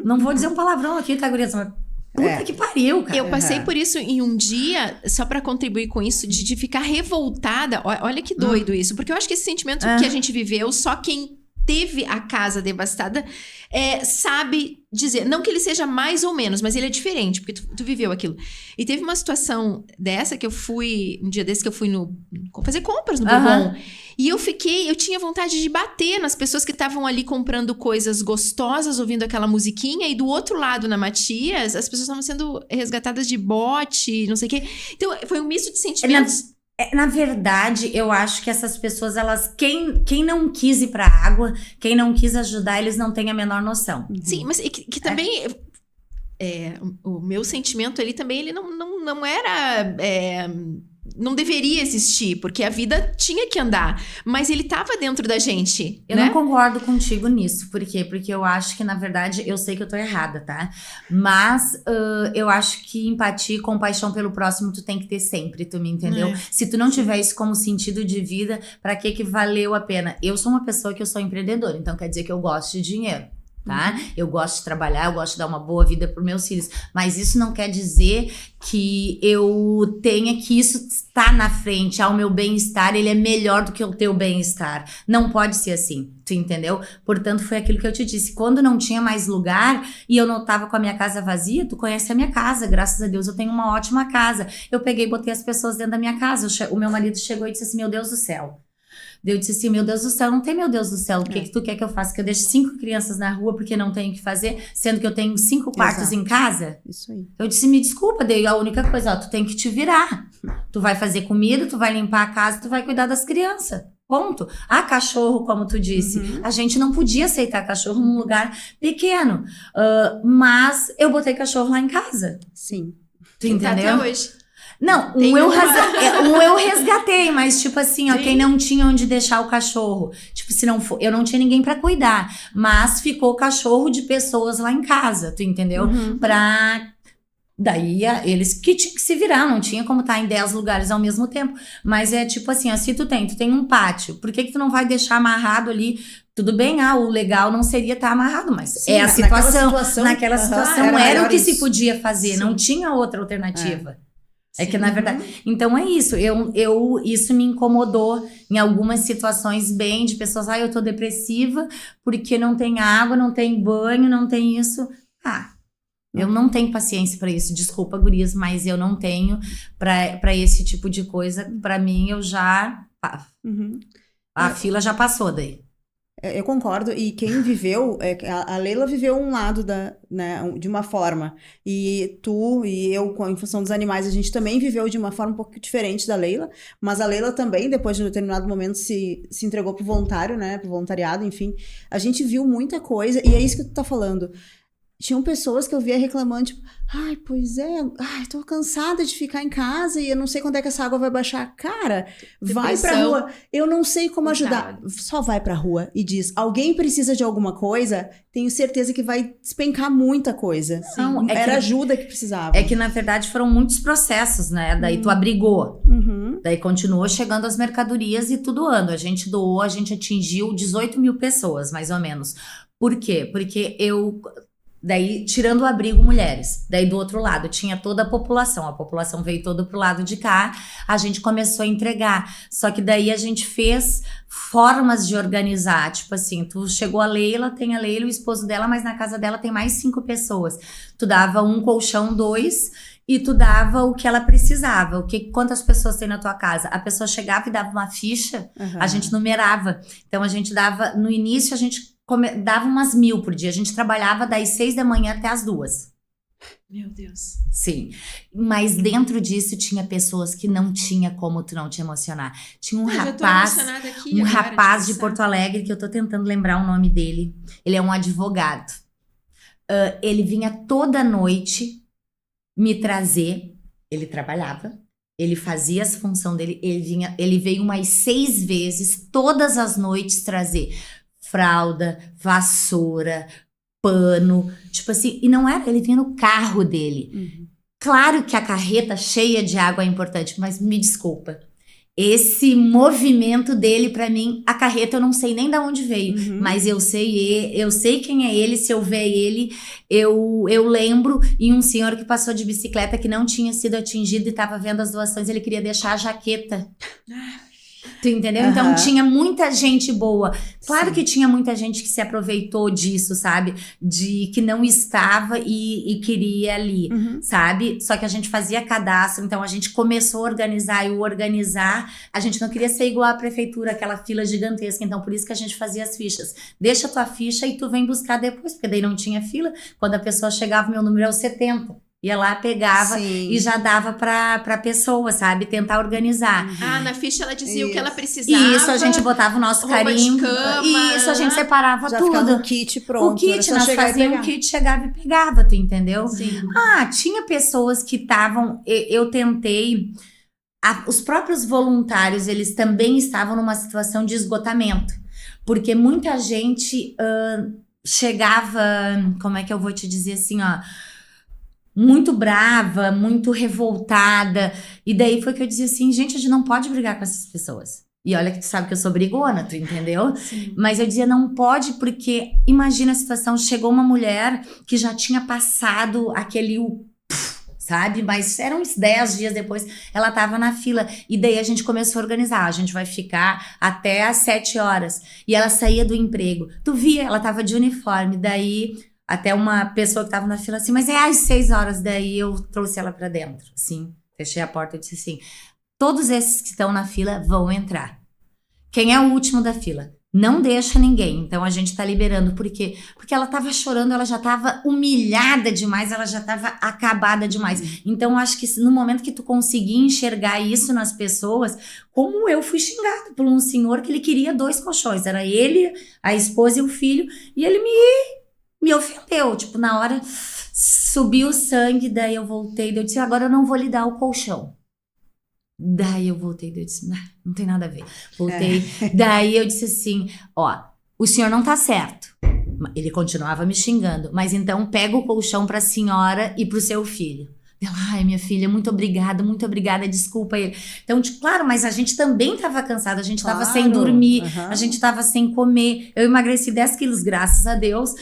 não vou dizer um palavrão aqui, tá, gurias? Mas puta que pariu, cara. Eu passei por isso em um dia, só pra contribuir com isso, de ficar revoltada. Olha que doido isso. Porque eu acho que esse sentimento que a gente viveu, só quem teve a casa devastada, sabe dizer, não que ele seja mais ou menos, mas ele é diferente, porque tu viveu aquilo. E teve uma situação dessa que eu fui, um dia desse que eu fui fazer compras no Bourbon, e eu tinha vontade de bater nas pessoas que estavam ali comprando coisas gostosas, ouvindo aquela musiquinha, e do outro lado, na Matias, as pessoas estavam sendo resgatadas de bote, não sei o quê. Então, foi um misto de sentimentos. Na verdade, eu acho que essas pessoas, quem não quis ir pra água, quem não quis ajudar, eles não têm a menor noção. Sim, mas que também... o meu sentimento ali também, ele não era... não deveria existir, porque a vida tinha que andar. Mas ele estava dentro da gente, Eu não concordo contigo nisso. Por quê? Porque eu acho que, na verdade, eu sei que eu tô errada, tá? Mas eu acho que empatia e compaixão pelo próximo tu tem que ter sempre, tu me entendeu? Se tu não tiver isso como sentido de vida, pra que valeu a pena? Eu sou uma pessoa que eu sou empreendedora, então quer dizer que eu gosto de dinheiro. Tá? Eu gosto de trabalhar, eu gosto de dar uma boa vida para os meus filhos, mas isso não quer dizer que eu tenha que isso estar na frente, ao meu bem-estar, ele é melhor do que o teu bem-estar. Não pode ser assim, tu entendeu? Portanto, foi aquilo que eu te disse, quando não tinha mais lugar e eu não tava com a minha casa vazia, tu conhece a minha casa, graças a Deus eu tenho uma ótima casa. Eu peguei e botei as pessoas dentro da minha casa, o meu marido chegou e disse assim, meu Deus do céu. Eu disse assim, meu Deus do céu, não tem meu Deus do céu, o que tu quer que eu faça? Que eu deixe 5 crianças na rua porque não tenho o que fazer, sendo que eu tenho 5 quartos em casa? Isso aí. Eu disse, me desculpa, daí a única coisa, tu tem que te virar. Tu vai fazer comida, tu vai limpar a casa, tu vai cuidar das crianças. Ponto. Cachorro, como tu disse. A gente não podia aceitar cachorro num lugar pequeno. Mas eu botei cachorro lá em casa. Sim. Tu entendeu? Até hoje. Não, eu resgatei, mas tipo assim, ó, quem não tinha onde deixar o cachorro. Tipo, se não for, eu não tinha ninguém pra cuidar, mas ficou o cachorro de pessoas lá em casa, tu entendeu? Daí eles que tinham que se virar, não tinha como estar em 10 lugares ao mesmo tempo. Mas é tipo assim, ó, se tu tem um pátio, por que tu não vai deixar amarrado ali? Tudo bem, o legal não seria estar amarrado, mas Sim, é a situação. Naquela situação, situação era o que isso. se podia fazer, Sim. não tinha outra alternativa. É Sim. que, na verdade... Então, é isso. Isso me incomodou em algumas situações bem de pessoas... eu tô depressiva porque não tem água, não tem banho, não tem isso. Eu não tenho paciência pra isso. Desculpa, gurias, mas eu não tenho pra esse tipo de coisa. Pra mim, eu já... A fila já passou daí. Eu concordo, e quem viveu, a Leila viveu um lado de uma forma, e tu e eu, em função dos animais, a gente também viveu de uma forma um pouco diferente da Leila, mas a Leila também, depois de um determinado momento, se entregou pro voluntário, né, pro voluntariado, enfim, a gente viu muita coisa, e é isso que tu tá falando. Tinham pessoas que eu via reclamando, tipo, pois é, tô cansada de ficar em casa e eu não sei quando é que essa água vai baixar. Cara, vai pra rua. Eu não sei como ajudar. Só vai pra rua e diz, alguém precisa de alguma coisa, tenho certeza que vai despencar muita coisa. Não, era ajuda que precisava. É que, na verdade, foram muitos processos, né? Daí tu abrigou. Daí continuou chegando as mercadorias e tudo ano. A gente doou, a gente atingiu 18 mil pessoas, mais ou menos. Por quê? Porque daí, tirando o abrigo, mulheres. Daí, do outro lado, tinha toda a população veio toda pro lado de cá, a gente começou a entregar. Só que daí a gente fez formas de organizar, tipo assim, chegou a Leila, tem a Leila e o esposo dela, mas na casa dela tem mais 5 pessoas. Tu dava um colchão, 2, e tu dava o que ela precisava. Quantas pessoas tem na tua casa? A pessoa chegava e dava uma ficha, a gente numerava. Então, a gente dava, no início, a gente dava umas 1.000 por dia. A gente trabalhava das 6 da manhã até as 2. Meu Deus. Sim. Mas dentro disso tinha pessoas que não tinha como tu não te emocionar. Tinha um rapaz de Porto Alegre, que eu tô tentando lembrar o nome dele. Ele é um advogado. Ele vinha toda noite me trazer. Ele trabalhava. Ele fazia as funções dele. Ele veio umas 6 vezes, todas as noites, trazer fralda, vassoura, pano, tipo assim, e não era, ele vinha no carro dele. Claro que a carreta cheia de água é importante, mas me desculpa, esse movimento dele, pra mim, a carreta eu não sei nem de onde veio, mas eu sei quem é ele, se eu ver ele, eu lembro, e um senhor que passou de bicicleta que não tinha sido atingido e tava vendo as doações, ele queria deixar a jaqueta. Tu entendeu? Então tinha muita gente boa. Claro que tinha muita gente que se aproveitou disso, sabe? De que não estava e queria ali, sabe? Só que a gente fazia cadastro, então a gente começou a organizar, e o organizar, a gente não queria ser igual à prefeitura, aquela fila gigantesca, então por isso que a gente fazia as fichas. Deixa a tua ficha e tu vem buscar depois, porque daí não tinha fila. Quando a pessoa chegava, meu número é o 70. Ia lá, pegava e já dava pra pessoa, sabe? Tentar organizar. Na ficha ela dizia o que ela precisava. Isso, a gente botava o nosso carimbo. Isso, a gente separava já tudo. Ficava um kit pronto. O kit, nós fazíamos um kit, chegava e pegava, tu entendeu? Sim. Tinha pessoas que estavam... Eu tentei... Os próprios voluntários, eles também estavam numa situação de esgotamento. Porque muita gente chegava... Como é que eu vou te dizer assim, muito brava, muito revoltada. E daí foi que eu dizia assim, gente, a gente não pode brigar com essas pessoas. E olha que tu sabe que eu sou brigona, tu entendeu? Sim. Mas eu dizia, não pode, porque imagina a situação, chegou uma mulher que já tinha passado aquele... sabe? Mas eram uns 10 dias depois, ela tava na fila. E daí a gente começou a organizar. A gente vai ficar até às 7 horas. E ela saía do emprego. Tu via, ela tava de uniforme. Daí... Até uma pessoa que tava na fila assim, mas é às 6 horas, daí eu trouxe ela pra dentro, assim, fechei a porta e disse assim, todos esses que estão na fila vão entrar. Quem é o último da fila? Não deixa ninguém, então a gente tá liberando, por quê? Porque ela tava chorando, ela já tava humilhada demais, ela já tava acabada demais. Então acho que no momento que tu conseguir enxergar isso nas pessoas, como eu fui xingada por um senhor que ele queria 2 colchões, era ele, a esposa e o filho, e ele me ofendeu. Tipo, na hora subiu o sangue, daí eu voltei, daí eu disse, agora eu não vou lhe dar o colchão. Daí eu voltei, daí eu disse, não tem nada a ver. Voltei, daí eu disse assim, ó, o senhor não tá certo. Ele continuava me xingando, mas então pega o colchão pra senhora e pro seu filho. Eu, ai, minha filha, muito obrigada, desculpa ele. Então, tipo, claro, mas a gente também tava cansada, a gente tava sem dormir, a gente tava sem comer. Eu emagreci 10 quilos, graças a Deus,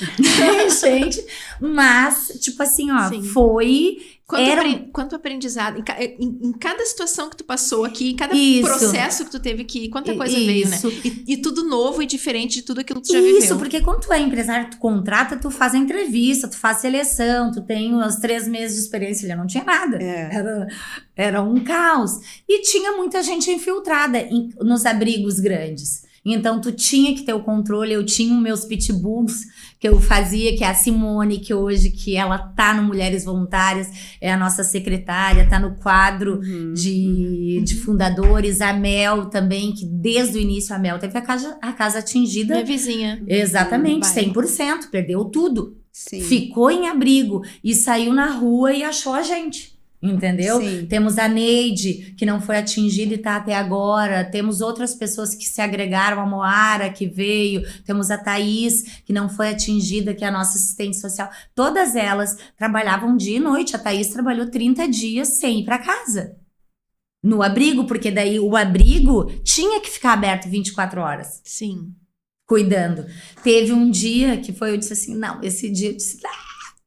gente. Mas, tipo assim, ó, Sim. foi... Quanto aprendizado, em cada situação que tu passou aqui, em cada Isso. processo que tu teve que ir, quanta coisa veio, né? E tudo novo e diferente de tudo aquilo que tu já Isso, viveu. porque quando tu é empresário, tu contrata, tu faz a entrevista, tu faz seleção, tu tem os 3 meses de experiência, ele não tinha nada. Era um caos. E tinha muita gente infiltrada nos abrigos grandes. Então, tu tinha que ter o controle. Eu tinha os meus pitbulls que eu fazia, que é a Simone, que hoje que ela tá no Mulheres Voluntárias, é a nossa secretária, tá no quadro de fundadores. A Mel também, que desde o início a Mel teve a casa atingida. Minha vizinha. Exatamente, 100%, perdeu tudo. Sim. Ficou em abrigo e saiu na rua e achou a gente. Entendeu? Sim. Temos a Neide, que não foi atingida e tá até agora. Temos outras pessoas que se agregaram, a Moara, que veio. Temos a Thaís, que não foi atingida, que é a nossa assistente social. Todas elas trabalhavam dia e noite. A Thaís trabalhou 30 dias sem ir para casa. No abrigo, porque daí o abrigo tinha que ficar aberto 24 horas. Sim. Cuidando. Teve um dia que eu disse assim, não, esse dia eu disse,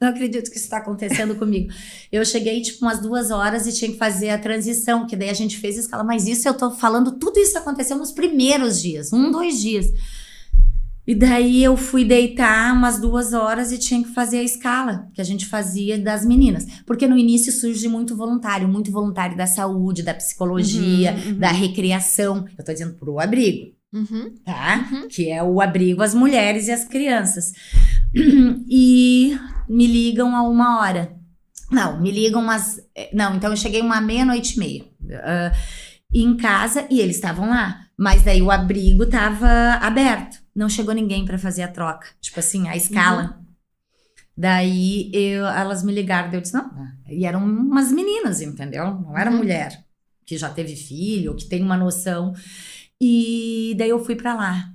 não acredito que isso está acontecendo comigo. Eu cheguei, tipo, umas 2 horas e tinha que fazer a transição, que daí a gente fez escala. Mas isso eu tô falando, tudo isso aconteceu nos primeiros dias, 2 dias. E daí eu fui deitar umas 2 horas e tinha que fazer a escala, que a gente fazia das meninas. Porque no início surge muito voluntário da saúde, da psicologia, da recreação. Eu tô dizendo pro abrigo, tá? Que é o abrigo, as mulheres e as crianças. E me ligam a 1h. Não, me ligam umas... Não, então eu cheguei meia-noite em casa e eles estavam lá. Mas daí o abrigo tava aberto. Não chegou ninguém pra fazer a troca. Tipo assim, a escala. Daí elas me ligaram, eu disse, não. E eram umas meninas, entendeu? Não era mulher que já teve filho, que tem uma noção. E daí eu fui pra lá.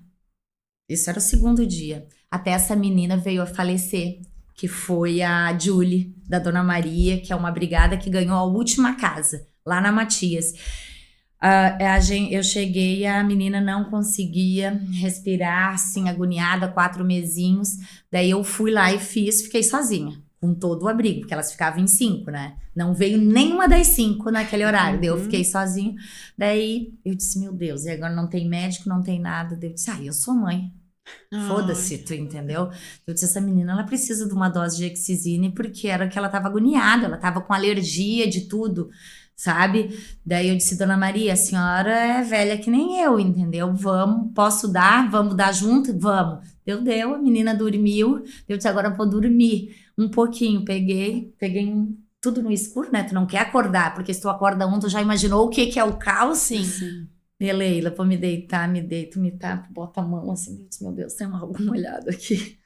Isso era o 2º dia. Até essa menina veio a falecer, que foi a Julie, da Dona Maria, que é uma brigada que ganhou a última casa, lá na Matias. Eu cheguei e a menina não conseguia respirar, assim, agoniada, 4 mesinhos. Daí eu fui lá e fiquei sozinha, com todo o abrigo, porque elas ficavam em 5, né? Não veio nenhuma das 5 naquele horário. Daí eu fiquei sozinha. Daí eu disse, meu Deus, e agora não tem médico, não tem nada. Daí eu disse, eu sou mãe. Foda-se, tu entendeu? Eu disse, essa menina, ela precisa de uma dose de Excisine, porque era que ela tava agoniada, ela tava com alergia de tudo, sabe? Daí eu disse, Dona Maria, a senhora é velha que nem eu, entendeu? Posso dar? Vamos dar junto? Vamos. Deu, a menina dormiu, eu disse, agora eu vou dormir um pouquinho. Peguei tudo no escuro, né? Tu não quer acordar, porque se tu acorda tu já imaginou o que é o caos? Sim. Leila, vou me deitar, me deito, me tapa, bota a mão assim, meu Deus, tem algo molhado aqui.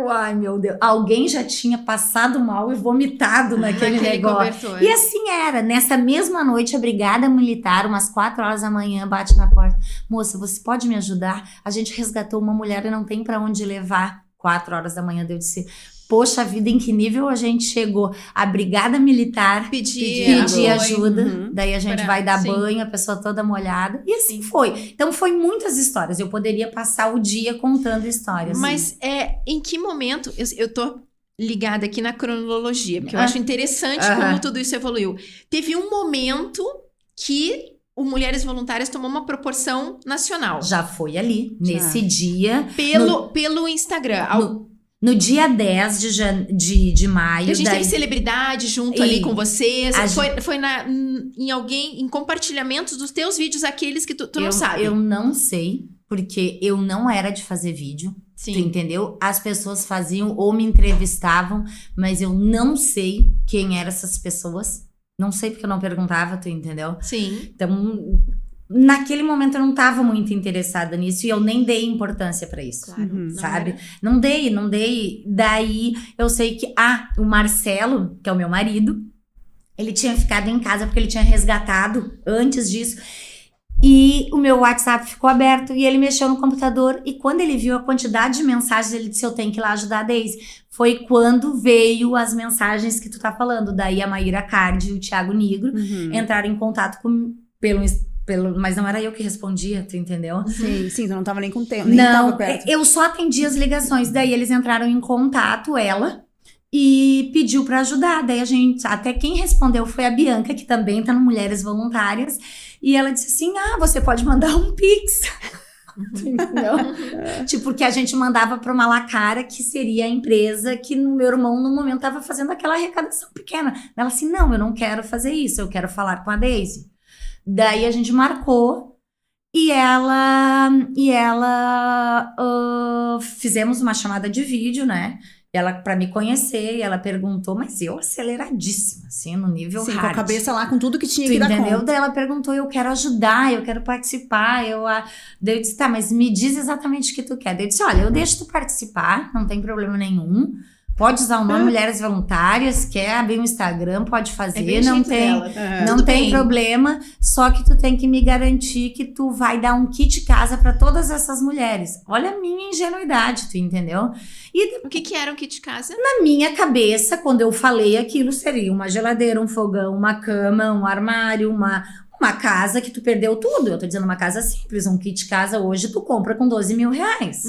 Ai, meu Deus, alguém já tinha passado mal e vomitado naquele negócio. Cobertor. E assim era, nessa mesma noite a brigada militar, umas 4 horas da manhã, bate na porta. Moça, você pode me ajudar? A gente resgatou uma mulher e não tem pra onde levar. 4 horas da manhã, eu disse... Poxa vida, em que nível a gente chegou? A brigada militar pedir ajuda, daí a gente vai dar banho, a pessoa toda molhada, e assim foi. Então foi muitas histórias, eu poderia passar o dia contando histórias. Mas em que momento, eu tô ligada aqui na cronologia, porque eu acho interessante como tudo isso evoluiu. Teve um momento que o Mulheres Voluntárias tomou uma proporção nacional. Já foi ali, nesse dia. Pelo Instagram. No dia 10 de maio. Que a gente teve celebridade junto ali com vocês. Foi em compartilhamentos dos teus vídeos, aqueles que tu não sabe. Eu não sei, porque eu não era de fazer vídeo. Sim. Tu entendeu? As pessoas faziam ou me entrevistavam, mas eu não sei quem eram essas pessoas. Não sei porque eu não perguntava, tu entendeu? Sim. Então, naquele momento eu não tava muito interessada nisso e eu nem dei importância pra isso. Claro, Sabe? Não dei. Daí eu sei que, o Marcelo, que é o meu marido, ele tinha ficado em casa porque ele tinha resgatado antes disso. E o meu WhatsApp ficou aberto e ele mexeu no computador. E quando ele viu a quantidade de mensagens, ele disse, eu tenho que ir lá ajudar a Daisy. Foi quando veio as mensagens que tu tá falando. Daí a Maíra Cardi e o Thiago Nigro entraram em contato mas não era eu que respondia, tu entendeu? Sim, tu não tava nem com tempo, nem tava perto. Eu só atendia as ligações. Daí eles entraram em contato, ela, e pediu pra ajudar. Daí até quem respondeu foi a Bianca, que também tá no Mulheres Voluntárias. E ela disse assim, você pode mandar um Pix. Entendeu? Tipo, porque a gente mandava pra uma Lacara, que seria a empresa que o meu irmão, no momento, tava fazendo aquela arrecadação pequena. Ela assim, não, eu não quero fazer isso, eu quero falar com a Daisy. Daí a gente marcou e fizemos uma chamada de vídeo, né? Ela, pra me conhecer, e ela perguntou, mas eu aceleradíssima, assim, no nível hard. Com a cabeça lá, com tudo que tinha que dar entendeu? conta. Daí ela perguntou, eu quero ajudar, eu quero participar. Daí eu disse, tá, mas me diz exatamente o que tu quer. Daí eu disse, olha, eu deixo tu participar, não tem problema nenhum. Pode usar o nome Mulheres Voluntárias, quer abrir um Instagram, pode fazer, não tem problema. Só que tu tem que me garantir que tu vai dar um kit casa para todas essas mulheres. Olha a minha ingenuidade, tu entendeu? O que era um kit casa? Na minha cabeça, quando eu falei aquilo, seria uma geladeira, um fogão, uma cama, um armário, uma casa que tu perdeu tudo. Eu tô dizendo uma casa simples, um kit casa hoje tu compra com 12 mil reais.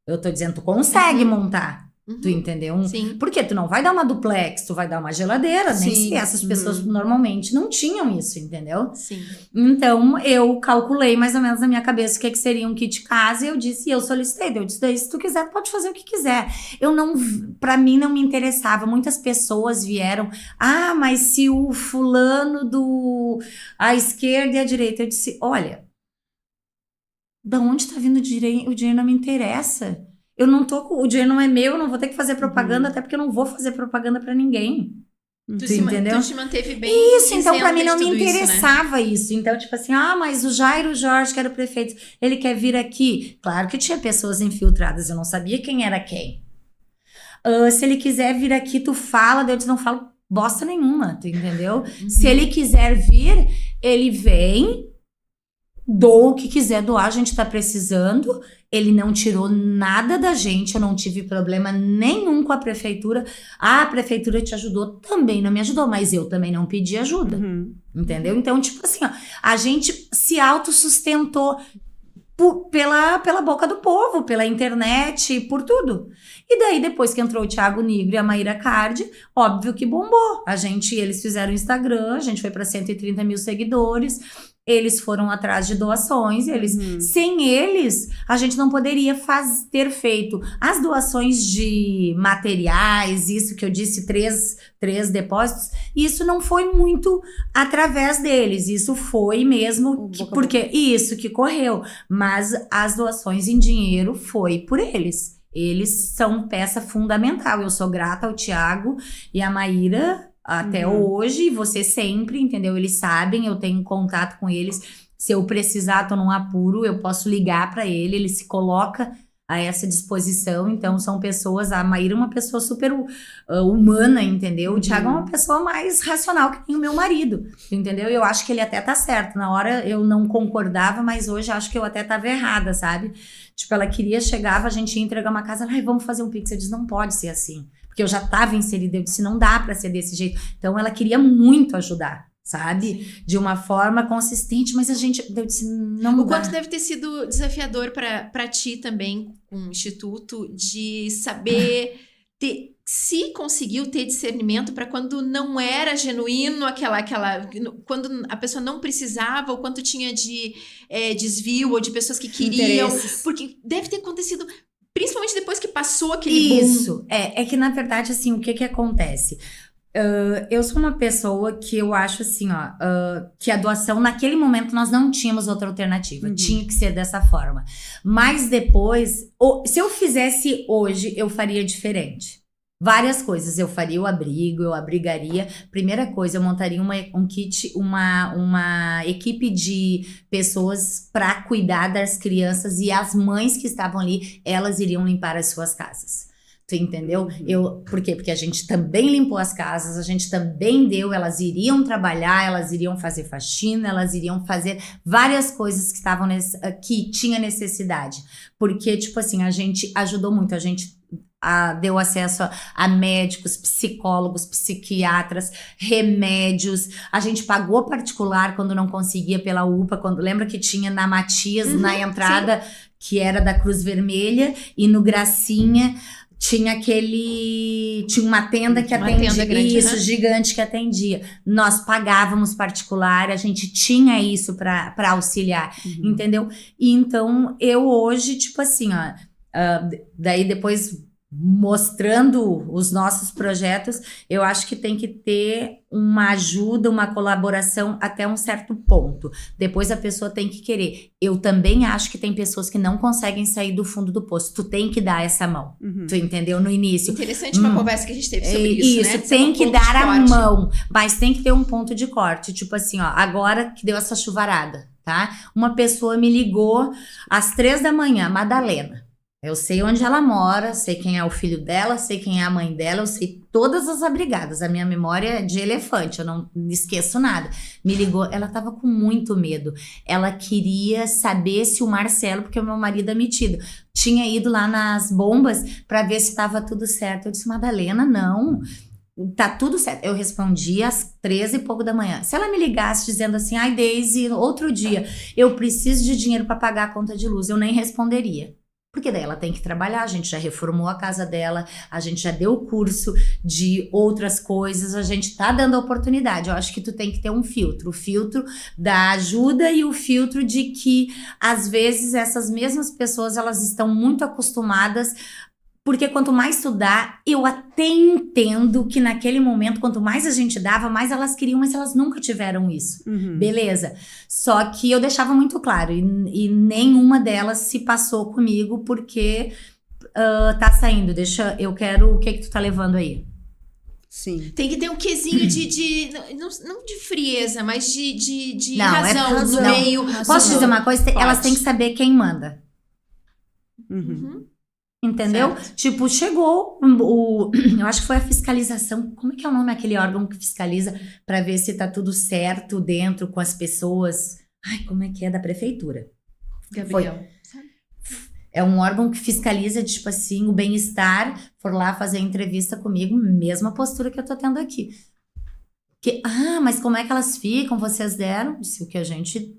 Eu tô dizendo, tu consegue montar. Tu entendeu? Sim. Porque tu não vai dar uma duplex, tu vai dar uma geladeira, nem se essas pessoas normalmente não tinham isso, entendeu? Sim. Então, eu calculei mais ou menos na minha cabeça o que seria um kit casa e eu disse, eu solicitei, eu disse, daí se tu quiser, tu pode fazer o que quiser. Pra mim não me interessava, muitas pessoas vieram, mas se o fulano a esquerda e a direita, eu disse, olha, da onde tá vindo o dinheiro não me interessa. O dinheiro não é meu, eu não vou ter que fazer propaganda, até porque eu não vou fazer propaganda pra ninguém. Tu entendeu? Tu te manteve bem. Isso, então pra mim não me interessava isso, né? Então, tipo assim, mas o Jairo Jorge, que era o prefeito, ele quer vir aqui. Claro que tinha pessoas infiltradas, eu não sabia quem era quem. Se ele quiser vir aqui, tu fala, eu não falo bosta nenhuma, tu entendeu? Se ele quiser vir, ele vem, dou o que quiser doar, a gente tá precisando. Ele não tirou nada da gente, eu não tive problema nenhum com a prefeitura. A prefeitura te ajudou, também não me ajudou, mas eu também não pedi ajuda, entendeu? Então, tipo assim, a gente se autossustentou pela boca do povo, pela internet, por tudo. E daí, depois que entrou o Thiago Nigro e a Maíra Cardi, óbvio que bombou. Eles fizeram Instagram, a gente foi para 130 mil seguidores. Eles foram atrás de doações, sem eles, a gente não poderia ter feito as doações de materiais, isso que eu disse, três depósitos, isso não foi muito através deles, isso foi mesmo, porque isso que correu, mas as doações em dinheiro foi por eles. Eles são peça fundamental, eu sou grata ao Thiago e à Maíra, até hoje, você sempre, entendeu? Eles sabem, eu tenho contato com eles. Se eu precisar, tô num apuro, eu posso ligar para ele se coloca a essa disposição. Então, são pessoas, a Maíra é uma pessoa super humana, entendeu? O Thiago é uma pessoa mais racional que nem o meu marido, entendeu? Eu acho que ele até tá certo. Na hora eu não concordava, mas hoje acho que eu até tava errada, sabe? Tipo, ela chegava, a gente ia entregar uma casa, vamos fazer um Pix. Eu disse, não pode ser assim. Porque eu já estava inserida, eu disse, não dá pra ser desse jeito. Então, ela queria muito ajudar, sabe? De uma forma consistente, mas eu disse, não dá. O quanto deve ter sido desafiador pra ti também, com o Instituto, de saber se conseguiu ter discernimento para quando não era genuíno quando a pessoa não precisava, ou quanto tinha de desvio, ou de pessoas que queriam. Porque deve ter acontecido... Principalmente depois que passou aquele boom. Isso, é que na verdade, assim, o que acontece? Eu sou uma pessoa que eu acho assim, que a doação, naquele momento, nós não tínhamos outra alternativa. Tinha que ser dessa forma. Mas depois, se eu fizesse hoje, eu faria diferente. Várias coisas. Eu faria o abrigo, eu abrigaria. Primeira coisa, eu montaria um kit, uma equipe de pessoas para cuidar das crianças, e as mães que estavam ali, elas iriam limpar as suas casas. Tu entendeu? Por quê? Porque a gente também limpou as casas, a gente também deu, elas iriam trabalhar, elas iriam fazer faxina, elas iriam fazer várias coisas que estavam que tinha necessidade. Porque, tipo assim, a gente ajudou muito, a gente deu acesso a médicos, psicólogos, psiquiatras, remédios. A gente pagou particular quando não conseguia pela UPA. Lembra que tinha na Matias, na entrada, sim, que era da Cruz Vermelha, e no Gracinha tinha uma tenda que atendia, tenda grande, isso, gigante, que atendia. Nós pagávamos particular, a gente tinha isso para auxiliar, entendeu? E então, eu hoje, tipo assim, ó, daí depois mostrando os nossos projetos, eu acho que tem que ter uma ajuda, uma colaboração até um certo ponto. Depois a pessoa tem que querer. Eu também acho que tem pessoas que não conseguem sair do fundo do poço. Tu tem que dar essa mão. Tu entendeu? No início. Interessante uma conversa que a gente teve sobre isso, né? Isso, tem que dar a mão, mas tem que ter um ponto de corte. Tipo assim, ó, agora que deu essa chuvarada, tá? Uma pessoa me ligou às 3 da manhã, Madalena. Eu sei onde ela mora, sei quem é o filho dela, sei quem é a mãe dela, eu sei todas as abrigadas. A minha memória é de elefante, eu não esqueço nada. Me ligou, ela tava com muito medo. Ela queria saber se o Marcelo, porque o meu marido é metido, tinha ido lá nas bombas para ver se estava tudo certo. Eu disse, Madalena, não, tá tudo certo. Eu respondi às 13 e pouco da manhã. Se ela me ligasse dizendo assim, ai Deise, outro dia, eu preciso de dinheiro para pagar a conta de luz, eu nem responderia. Porque daí ela tem que trabalhar, a gente já reformou a casa dela, a gente já deu curso de outras coisas, a gente tá dando oportunidade. Eu acho que tu tem que ter um filtro, o filtro da ajuda e o filtro de que, às vezes, essas mesmas pessoas, elas estão muito acostumadas, porque quanto mais tu dá, eu até entendo que naquele momento, quanto mais a gente dava, mais elas queriam, mas elas nunca tiveram isso. Beleza? Só que eu deixava muito claro, e nenhuma delas se passou comigo, porque tá saindo, eu quero, o que tu tá levando aí? Sim. Tem que ter um quesinho não de frieza, mas de razão no meio. Posso dizer uma coisa? Pode. Elas têm que saber quem manda. Entendeu? Certo. Tipo, chegou eu acho que foi a fiscalização. Como é que é o nome daquele órgão que fiscaliza para ver se tá tudo certo dentro com as pessoas? Ai, como é que é? Da prefeitura. Gabriel. É um órgão que fiscaliza, tipo assim, o bem-estar. For lá fazer entrevista comigo, mesma postura que eu tô tendo aqui. Mas como é que elas ficam? Vocês deram? Disse o que a gente...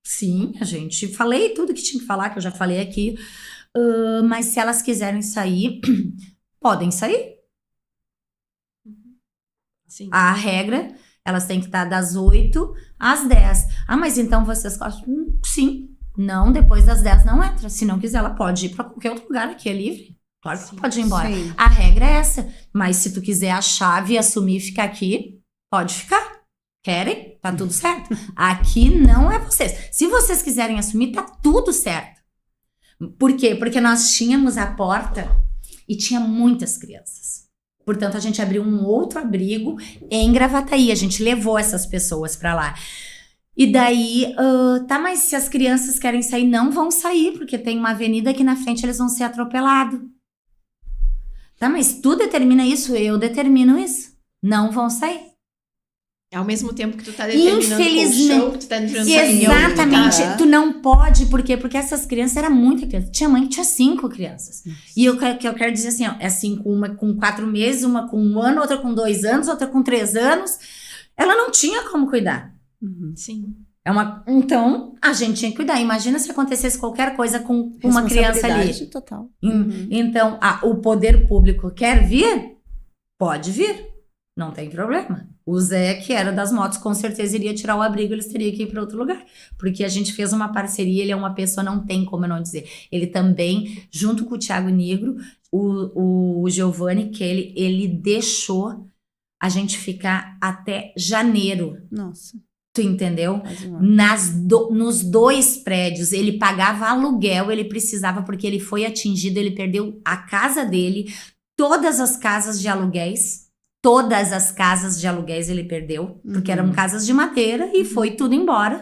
Sim, a gente... Falei tudo que tinha que falar, que eu já falei aqui. Mas se elas quiserem sair, podem sair. Sim. A regra, elas têm que estar das 8 às 10. Mas então vocês gostam? Sim. Não, depois das 10 não entra. Se não quiser, ela pode ir para qualquer outro lugar, aqui é livre. Claro que pode ir embora. Sim. A regra é essa. Mas se tu quiser a chave e assumir e ficar aqui, pode ficar. Querem? Tá tudo certo. Aqui não é vocês. Se vocês quiserem assumir, tá tudo certo. Por quê? Porque nós tínhamos a porta e tinha muitas crianças. Portanto, a gente abriu um outro abrigo em Gravataí. A gente levou essas pessoas para lá. E daí, mas se as crianças querem sair, não vão sair, porque tem uma avenida aqui na frente, eles vão ser atropelados. Mas tu determina isso, eu determino isso. Não vão sair. Ao mesmo tempo que tu tá determinando o show, que tu tá determinando exatamente, tu não pode, por quê? Porque essas crianças eram muita criança. Tinha mãe que tinha 5 crianças. E eu quero dizer assim, ó, é assim, uma com 4 meses, uma com 1 ano, outra com 2 anos, outra com 3 anos. Ela não tinha como cuidar. Sim. Então, a gente tinha que cuidar. Imagina se acontecesse qualquer coisa com uma criança ali. Total. Então, o poder público quer vir? Pode vir. Não tem problema. O Zé, que era das motos, com certeza iria tirar o abrigo, eles teriam que ir para outro lugar. Porque a gente fez uma parceria, ele é uma pessoa, não tem como eu não dizer. Ele também, junto com o Thiago Negro, o Giovanni, que ele deixou a gente ficar até janeiro. Nossa. Tu entendeu? Nos 2 prédios, ele pagava aluguel, ele precisava, porque ele foi atingido, ele perdeu a casa dele, todas as casas de aluguéis. Todas as casas de aluguéis ele perdeu, porque eram casas de madeira e foi tudo embora.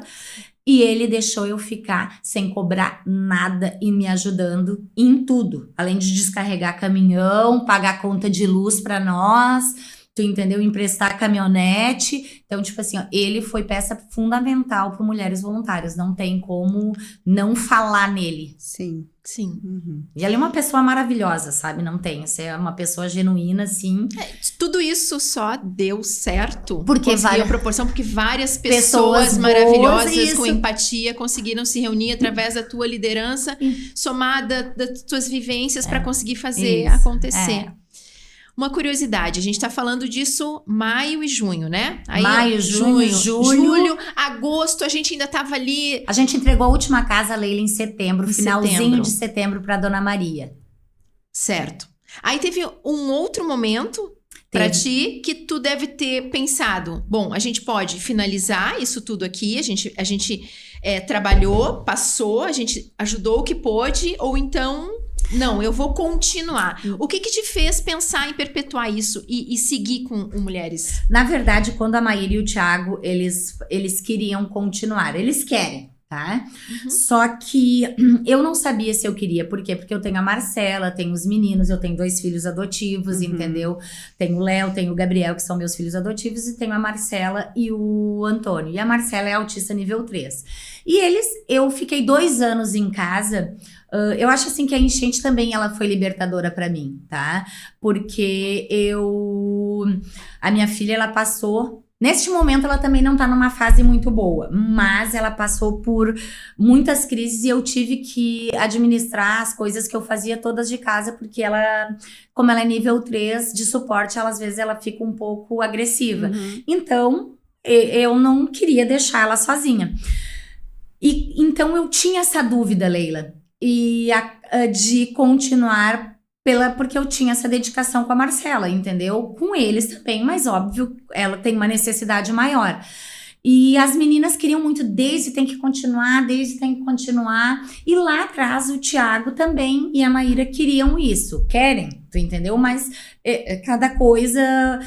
E ele deixou eu ficar sem cobrar nada e me ajudando em tudo. Além de descarregar caminhão, pagar conta de luz para nós, tu entendeu? Emprestar caminhonete. Então, tipo assim, ó, ele foi peça fundamental para Mulheres Voluntárias. Não tem como não falar nele. Sim. E ele é uma pessoa maravilhosa, sabe? Não tem. Você é uma pessoa genuína, assim. Tudo isso só deu certo Porque conseguiu a proporção, porque várias pessoas maravilhosas com empatia conseguiram se reunir através da tua liderança, somada das tuas vivências para conseguir fazer acontecer. Uma curiosidade, a gente tá falando disso maio e junho, né? Aí, maio, junho, julho, agosto, a gente ainda tava ali. A gente entregou a última casa, Leila, em setembro, finalzinho de setembro para Dona Maria. Certo. Aí teve um outro momento para ti que tu deve ter pensado, bom, a gente pode finalizar isso tudo aqui, a gente trabalhou, passou, a gente ajudou o que pôde, ou então... Não, eu vou continuar. O que te fez pensar em perpetuar isso e seguir com o Mulheres? Na verdade, quando a Maíra e o Thiago, eles queriam continuar. Eles querem, tá? Só que eu não sabia se eu queria. Por quê? Porque eu tenho a Marcela, tenho os meninos, eu tenho 2 filhos adotivos, entendeu? Tenho o Léo, tenho o Gabriel, que são meus filhos adotivos, e tenho a Marcela e o Antônio. E a Marcela é autista nível 3. E eu fiquei 2 anos em casa... eu acho assim que a enchente também ela foi libertadora pra mim, tá? Porque a minha filha, ela passou... Neste momento, ela também não tá numa fase muito boa, mas ela passou por muitas crises e eu tive que administrar as coisas que eu fazia todas de casa, porque como ela é nível 3 de suporte, às vezes ela fica um pouco agressiva. Então, eu não queria deixar ela sozinha. E então, eu tinha essa dúvida, Leila, de continuar porque eu tinha essa dedicação com a Marcela, entendeu? Com eles também, mas óbvio, ela tem uma necessidade maior. E as meninas queriam muito, Deise tem que continuar. E lá atrás o Thiago também e a Maíra queriam isso. Querem, tu entendeu? Mas cada coisa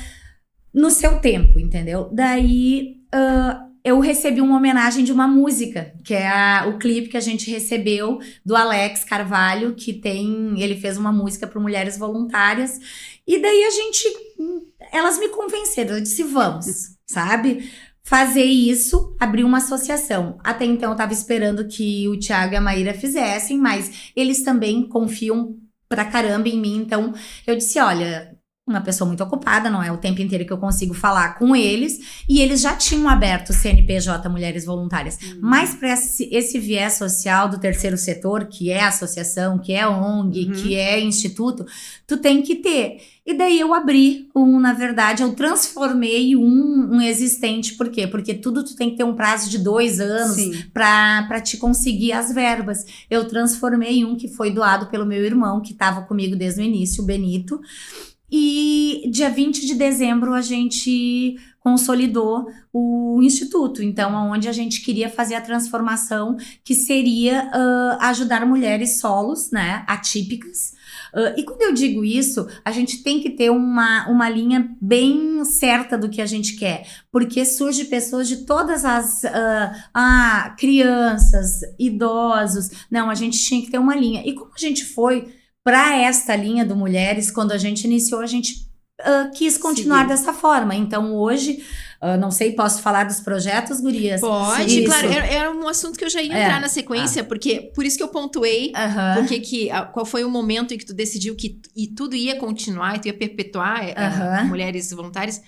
no seu tempo, entendeu? Daí... eu recebi uma homenagem de uma música, que é o clipe que a gente recebeu do Alex Carvalho, ele fez uma música para Mulheres Voluntárias, e daí elas me convenceram, eu disse, vamos, sabe? Fazer isso, abrir uma associação. Até então eu tava esperando que o Thiago e a Maíra fizessem, mas eles também confiam pra caramba em mim, então eu disse, olha... uma pessoa muito ocupada, não é o tempo inteiro que eu consigo falar com eles, e eles já tinham aberto o CNPJ Mulheres Voluntárias, mas para esse viés social do terceiro setor, que é associação, que é ONG, que é instituto, tu tem que ter. E daí eu abri na verdade, eu transformei um existente. Por quê? Porque tudo tu tem que ter um prazo de 2 anos para te conseguir as verbas. Eu transformei que foi doado pelo meu irmão, que estava comigo desde o início, o Benito. E dia 20 de dezembro a gente consolidou o instituto, então onde a gente queria fazer a transformação, que seria ajudar mulheres solos, né, atípicas. E quando eu digo isso, a gente tem que ter uma linha bem certa do que a gente quer, porque surge pessoas de todas as crianças, idosos. Não, a gente tinha que ter uma linha. E como a gente foi para esta linha do Mulheres, quando a gente iniciou, a gente quis continuar dessa forma. Então, hoje, não sei, posso falar dos projetos, gurias? Pode, isso. Claro. Era um assunto que eu já ia entrar na sequência, porque por isso que eu pontuei, qual foi o momento em que tu decidiu que tudo ia continuar, e tu ia perpetuar Mulheres Voluntárias.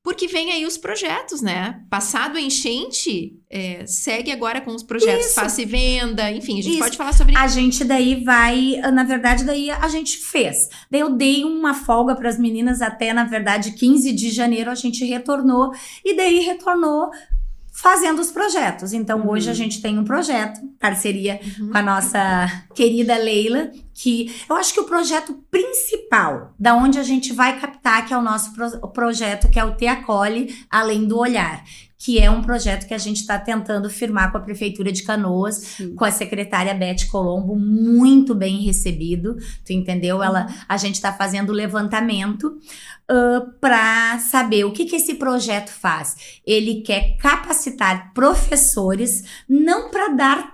Porque vem aí os projetos, né? Passado a enchente, segue agora com os projetos Faça e Venda, enfim, a gente pode falar sobre isso. A gente daí na verdade, daí a gente fez. Daí eu dei uma folga para as meninas até, na verdade, 15 de janeiro a gente retornou, e daí retornou fazendo os projetos. Então, hoje a gente tem um projeto, parceria com a nossa querida Leila, que eu acho que o projeto principal, da onde a gente vai captar, que é o nosso projeto, que é o Te Acolhe Além do Olhar, que é um projeto que a gente está tentando firmar com a Prefeitura de Canoas, Sim. com a secretária Beth Colombo, muito bem recebido, tu entendeu? A gente está fazendo o levantamento para saber o que esse projeto faz. Ele quer capacitar professores, não para dar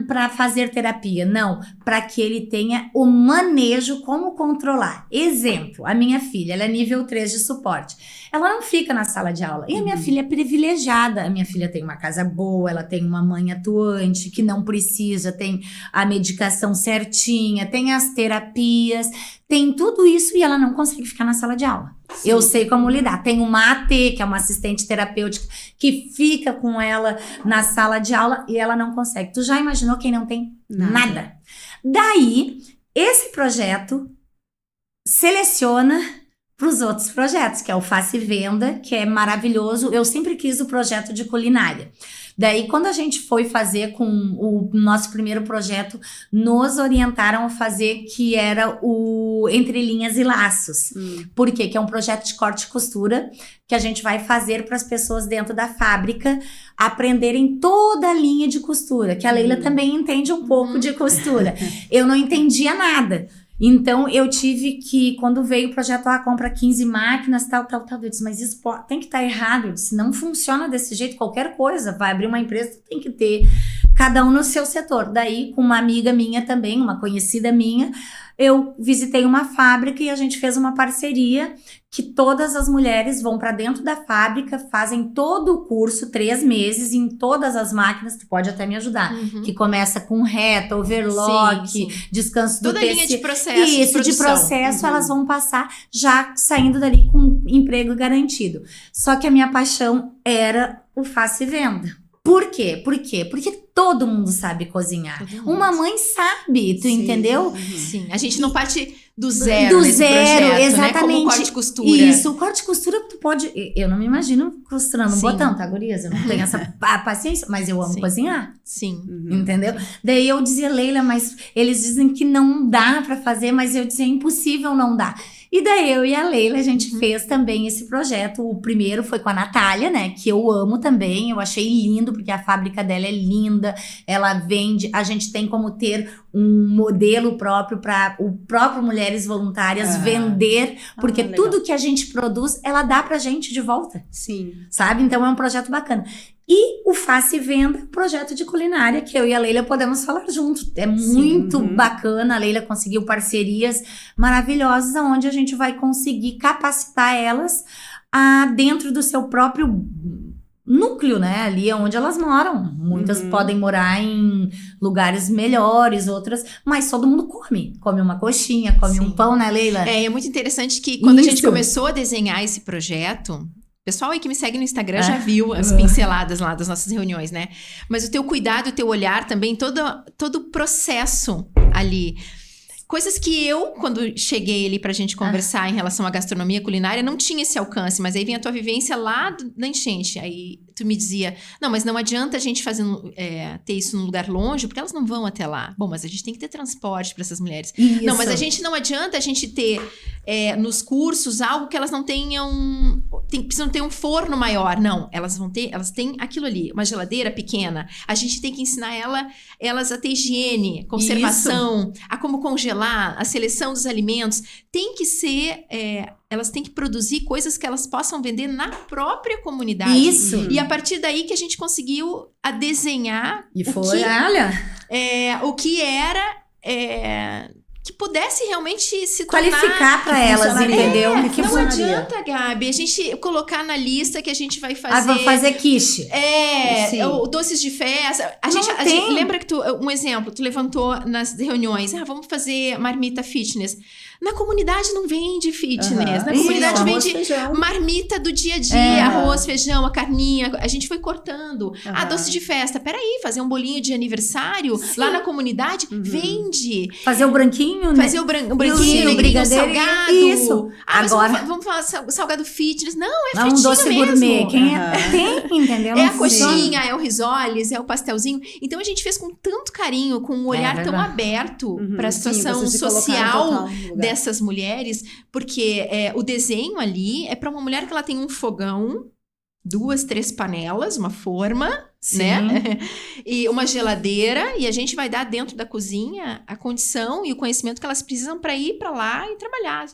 para fazer terapia, não, para que ele tenha o manejo, como controlar. Exemplo, a minha filha, ela é nível 3 de suporte. Ela não fica na sala de aula. E a minha filha é privilegiada. A minha filha tem uma casa boa, ela tem uma mãe atuante, que não precisa, tem a medicação certinha, tem as terapias, tem tudo isso e ela não consegue ficar na sala de aula. Sim. Eu sei como lidar. Tem uma AT, que é uma assistente terapêutica, que fica com ela na sala de aula e ela não consegue. Tu já imaginou quem não tem nada? Daí, esse projeto seleciona para os outros projetos, que é o Faça e Venda, que é maravilhoso. Eu sempre quis o projeto de culinária. Daí, quando a gente foi fazer com o nosso primeiro projeto, nos orientaram a fazer, que era o Entre Linhas e Laços. Por quê? Que é um projeto de corte e costura, que a gente vai fazer para as pessoas dentro da fábrica aprenderem toda a linha de costura, que a Leila também entende um pouco de costura. Eu não entendia nada. Então, eu tive que, quando veio o projeto, compra 15 máquinas, tal, eu disse, mas isso tem que estar errado. Eu disse, não funciona desse jeito, qualquer coisa, vai abrir uma empresa, tem que ter cada um no seu setor. Daí, com uma amiga minha também, uma conhecida minha, eu visitei uma fábrica e a gente fez uma parceria que todas as mulheres vão para dentro da fábrica, fazem todo o curso, 3 meses, em todas as máquinas, tu pode até me ajudar, que começa com reta, overlock, descanso do toda tecido. Toda linha de processo. Isso, de processo, elas vão passar já saindo dali com emprego garantido. Só que a minha paixão era o Faça e Venda. Por quê? Porque todo mundo sabe cozinhar. Uma mãe sabe, tu entendeu? Sim, a gente não parte do zero nesse projeto, né? exatamente. Como o corte e costura. Isso, o corte e costura tu pode... Eu não me imagino costurando um Sim. botão, tá, gurias? Eu não tenho essa paciência, mas eu amo cozinhar. Sim. Entendeu? Daí eu dizia, Leila, mas eles dizem que não dá pra fazer, mas eu dizia, impossível não dá. E daí eu e a Leila, a gente fez também esse projeto. O primeiro foi com a Natália, né? Que eu amo também. Eu achei lindo, porque a fábrica dela é linda. Ela vende. A gente tem como ter um modelo próprio para o próprio Mulheres Voluntárias vender. Porque tudo que a gente produz, ela dá pra gente de volta. Sim. Sabe? Então é um projeto bacana. E o Faça e Venda, projeto de culinária, que eu e a Leila podemos falar junto. É muito bacana, a Leila conseguiu parcerias maravilhosas, onde a gente vai conseguir capacitar elas dentro do seu próprio núcleo, né? Ali é onde elas moram. Muitas podem morar em lugares melhores, outras, mas todo mundo come. Come uma coxinha, come um pão, né, Leila? É muito interessante que quando a gente começou a desenhar esse projeto... O pessoal aí que me segue no Instagram já viu as pinceladas lá das nossas reuniões, né? Mas o teu cuidado, o teu olhar também, todo o processo ali. Coisas que eu, quando cheguei ali pra gente conversar em relação à gastronomia culinária, não tinha esse alcance. Mas aí vem a tua vivência lá da enchente. Aí tu me dizia, não, mas não adianta a gente ter isso num lugar longe, porque elas não vão até lá. Bom, mas a gente tem que ter transporte para essas mulheres. Isso. Não, mas não adianta a gente ter nos cursos algo que elas não tenham... precisam ter um forno maior. Não, elas têm aquilo ali, uma geladeira pequena. A gente tem que ensinar elas a ter higiene, conservação, a como congelar, a seleção dos alimentos. Tem que ser... elas têm que produzir coisas que elas possam vender na própria comunidade. Isso. E a partir daí que a gente conseguiu desenhar... E foi, olha... o que era... que pudesse realmente se tornar... Qualificar para elas, entendeu? Não adianta, Gabi, a gente colocar na lista que a gente vai fazer... vou fazer quiche. Doces de festa. A gente lembra que um exemplo, tu levantou nas reuniões, vamos fazer marmita fitness. Na comunidade não vende fitness. Na comunidade vende marmita do dia a dia, arroz, feijão, a carninha. A gente foi cortando. Doce de festa. Peraí, fazer um bolinho de aniversário lá na comunidade, vende. Fazer o branquinho, né? Fazer o branquinho, o brigadeiro, salgado. Isso. Agora vamos falar salgado fitness. Não, é fritinho um doce mesmo. Gourmet. Tem, entendeu? É a coxinha, é o risoles, é o pastelzinho. Então a gente fez com tanto carinho, com um olhar tão aberto para a situação social dessas mulheres, porque o desenho ali é para uma mulher que ela tem um fogão 2, 3 panelas, uma forma, Sim. né? E uma geladeira, e a gente vai dar dentro da cozinha a condição e o conhecimento que elas precisam para ir para lá e trabalhar.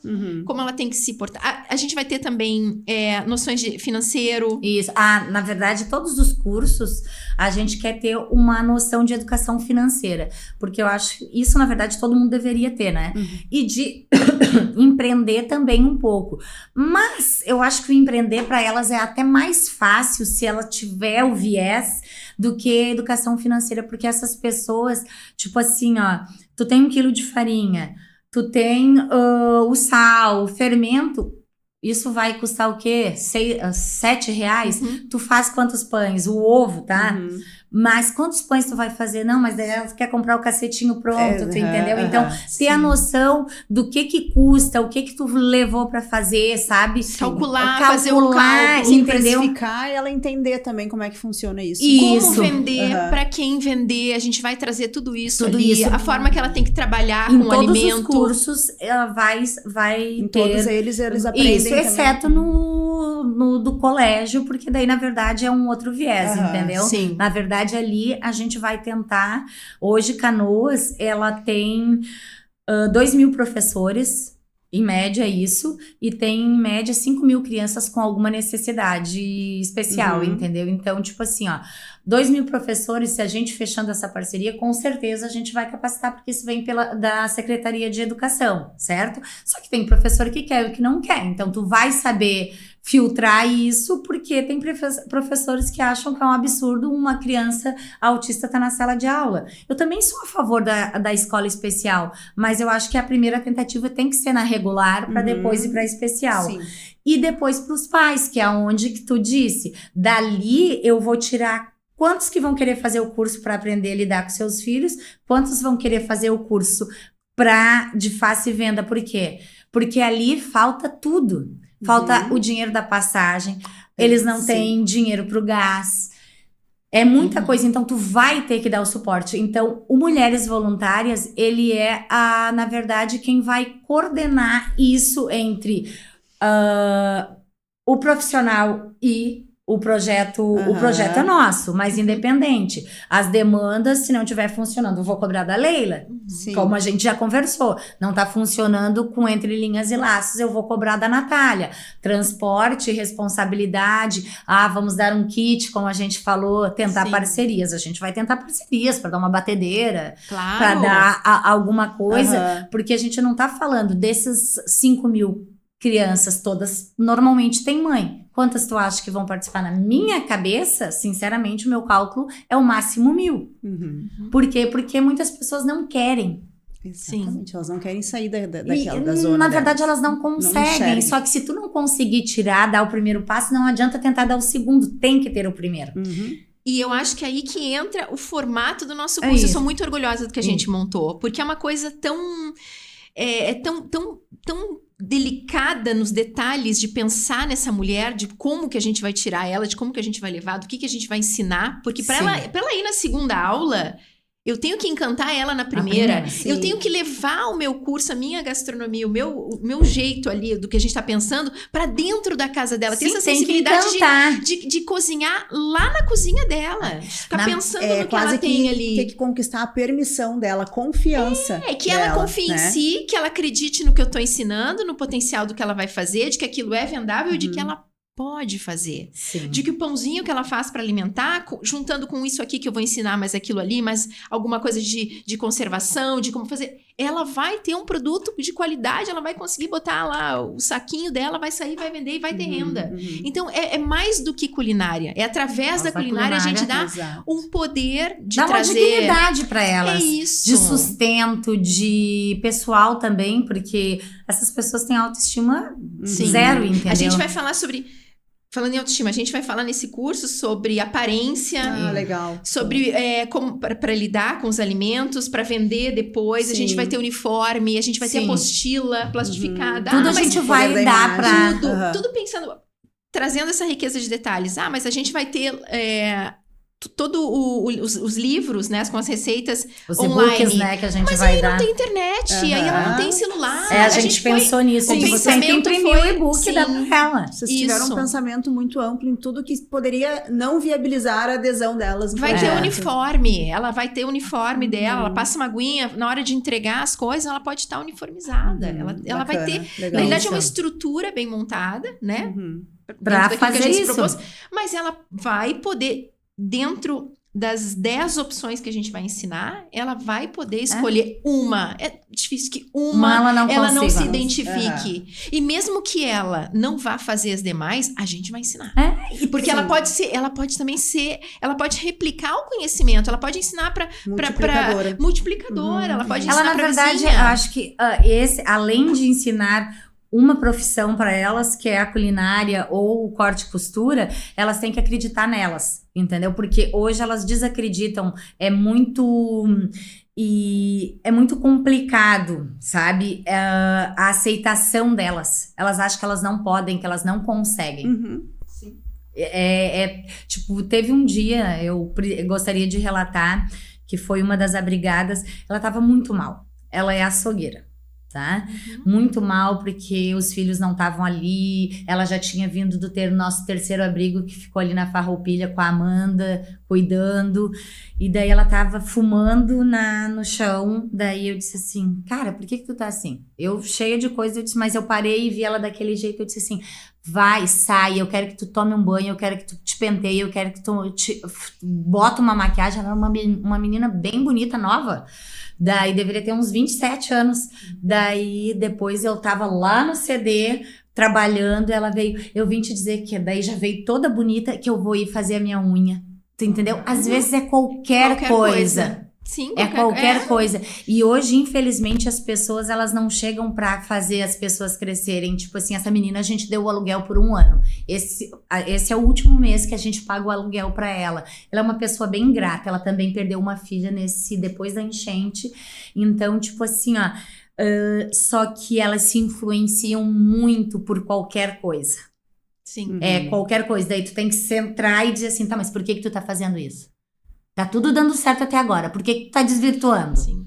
Como ela tem que se portar. A gente vai ter também noções de financeiro. Isso. Na verdade, todos os cursos, a gente quer ter uma noção de educação financeira. Porque eu acho que isso, na verdade, todo mundo deveria ter, né? E de empreender também um pouco. Mas eu acho que o empreender para elas é até mais fácil se ela tiver o viés do que a educação financeira, porque essas pessoas, tipo assim, ó, tu tem 1 quilo de farinha, tu tem o sal, o fermento, isso vai custar o quê? R$7? Tu faz quantos pães? O ovo, tá? Mas quantos pães tu vai fazer? Não, mas daí ela quer comprar o cacetinho pronto, tu entendeu? Então, ter a noção do que custa, o que tu levou pra fazer, sabe? Calcular, fazer o cálculo, entendeu? Precificar e ela entender também como é que funciona isso. Como vender, pra quem vender, a gente vai trazer tudo isso ali. A forma que ela tem que trabalhar com o alimento. Em todos os cursos, ela vai em ter... todos eles aprendem isso, exceto no do colégio, porque daí, na verdade, é um outro viés, entendeu? Sim. Na verdade, ali a gente vai tentar. Hoje, Canoas, ela tem 2.000 professores, em média isso, e tem em média 5.000 crianças com alguma necessidade especial, entendeu? Então, tipo assim, ó, 2.000 professores, se a gente fechando essa parceria, com certeza a gente vai capacitar, porque isso vem da Secretaria de Educação, certo? Só que tem professor que quer e que não quer, então tu vai saber filtrar isso, porque tem professores que acham que é um absurdo uma criança autista estar na sala de aula. Eu também sou a favor da escola especial, mas eu acho que a primeira tentativa tem que ser na regular, para depois ir para especial. Sim. E depois para os pais, que é onde que tu disse. Dali eu vou tirar quantos que vão querer fazer o curso para aprender a lidar com seus filhos, quantos vão querer fazer o curso de face venda. Por quê? Porque ali falta tudo. Falta o dinheiro da passagem, eles não têm dinheiro pro gás. É muita coisa, então tu vai ter que dar o suporte. Então, o Mulheres Voluntárias, ele é, na verdade, quem vai coordenar isso entre o profissional e o projeto. O projeto é nosso, mas independente. As demandas, se não estiver funcionando, eu vou cobrar da Leila. Sim. Como a gente já conversou. Não tá funcionando com entre linhas e laços, eu vou cobrar da Natália. Transporte, responsabilidade. Vamos dar um kit, como a gente falou, tentar parcerias. A gente vai tentar parcerias para dar uma batedeira. Claro. Para dar alguma coisa. Porque a gente não tá falando desses 5.000 crianças todas, normalmente tem mãe. Quantas tu acha que vão participar? Na minha cabeça, sinceramente, o meu cálculo é o máximo 1.000. Por quê? Porque muitas pessoas não querem. Exatamente, elas não querem sair da zona. Na verdade, elas não conseguem. Só que se tu não conseguir dar o primeiro passo, não adianta tentar dar o segundo. Tem que ter o primeiro. E eu acho que é aí que entra o formato do nosso curso. Eu sou muito orgulhosa do que a gente montou. Porque é uma coisa tão delicada nos detalhes de pensar nessa mulher, de como que a gente vai tirar ela, de como que a gente vai levar, do que a gente vai ensinar. Porque para ela ir na segunda aula, eu tenho que encantar ela na primeira. Eu tenho que levar o meu curso, a minha gastronomia, o meu jeito ali, do que a gente tá pensando, para dentro da casa dela. Ter essa sensibilidade de cozinhar lá na cozinha dela. Ficar pensando no que ela tem ali. Tem que conquistar a permissão dela, a confiança que ela confie em si, que ela acredite no que eu tô ensinando, no potencial do que ela vai fazer, de que aquilo é vendável e de que ela pode fazer. De que o pãozinho que ela faz para alimentar, juntando com isso aqui que eu vou ensinar, mais aquilo ali, mais alguma coisa de conservação, de como fazer, ela vai ter um produto de qualidade, ela vai conseguir botar lá o saquinho dela, vai sair, vai vender e vai ter renda. Então, é mais do que culinária. É através da culinária a gente dá um poder de trazer... Dá uma dignidade para elas. É isso. De sustento, de pessoal também, porque essas pessoas têm autoestima zero, entendeu? A gente vai falar sobre... Falando em autoestima, a gente vai falar nesse curso sobre aparência, legal. Sobre como para lidar com os alimentos, para vender depois. A gente vai ter uniforme, a gente vai ter apostila plastificada. Tudo a gente vai dar para... Tudo pensando, trazendo essa riqueza de detalhes. Mas a gente vai ter os livros, né, com as receitas os online. e-books, né, que a gente Mas vai aí dar. não tem internet, aí ela não tem celular. A gente pensou nisso. O Você tem que pensamento imprimir o e-book e dar pra ela. Vocês tiveram um pensamento muito amplo em tudo que poderia não viabilizar a adesão delas. Vai ter uniforme, ela vai ter o uniforme dela, ela passa uma aguinha, na hora de entregar as coisas, ela pode estar uniformizada. Ela vai ter, na verdade, é uma estrutura bem montada, né? Pra fazer isso. Propôs, mas ela vai poder, dentro das 10 opções que a gente vai ensinar, ela vai poder escolher uma. É difícil que ela não se identifique. E mesmo que ela não vá fazer as demais, a gente vai ensinar. Porque ela pode também ser, ela pode replicar o conhecimento, ela pode ensinar para multiplicadora, ela pode ensinar para vizinha. Na verdade, eu acho que além de ensinar uma profissão para elas, que é a culinária ou o corte e costura, elas têm que acreditar nelas, entendeu? Porque hoje elas desacreditam, é muito complicado, sabe? A aceitação delas. Elas acham que elas não podem, que elas não conseguem. Sim. Tipo, teve um dia, eu gostaria de relatar, que foi uma das abrigadas, ela tava muito mal. Ela é açougueira. Tá? Muito mal, porque os filhos não estavam ali, ela já tinha vindo do nosso terceiro abrigo, que ficou ali na Farroupilha com a Amanda, cuidando, e daí ela tava fumando no chão, daí eu disse assim, cara, por que tu tá assim? Eu cheia de coisa, eu disse, mas eu parei e vi ela daquele jeito, eu disse assim, vai, sai, eu quero que tu tome um banho, eu quero que tu te penteie, eu quero que tu bota uma maquiagem. Ela era uma menina bem bonita, nova. Daí deveria ter uns 27 anos. Daí depois eu tava lá no CD trabalhando, ela veio, eu vim te dizer que daí já veio toda bonita, que eu vou ir fazer a minha unha. Tu entendeu? Às vezes é qualquer coisa. Sim, qualquer coisa. E hoje, infelizmente, as pessoas, elas não chegam pra fazer as pessoas crescerem. Tipo assim, essa menina, a gente deu o aluguel por 1 ano. Esse é o último mês que a gente paga o aluguel pra ela. Ela é uma pessoa bem grata. Ela também perdeu uma filha depois da enchente. Então, tipo assim, ó... só que elas se influenciam muito por qualquer coisa. Sim. Qualquer coisa. Daí tu tem que centrar e dizer assim, tá, mas por que tu tá fazendo isso? Tá tudo dando certo até agora. Por que tu tá desvirtuando? Sim.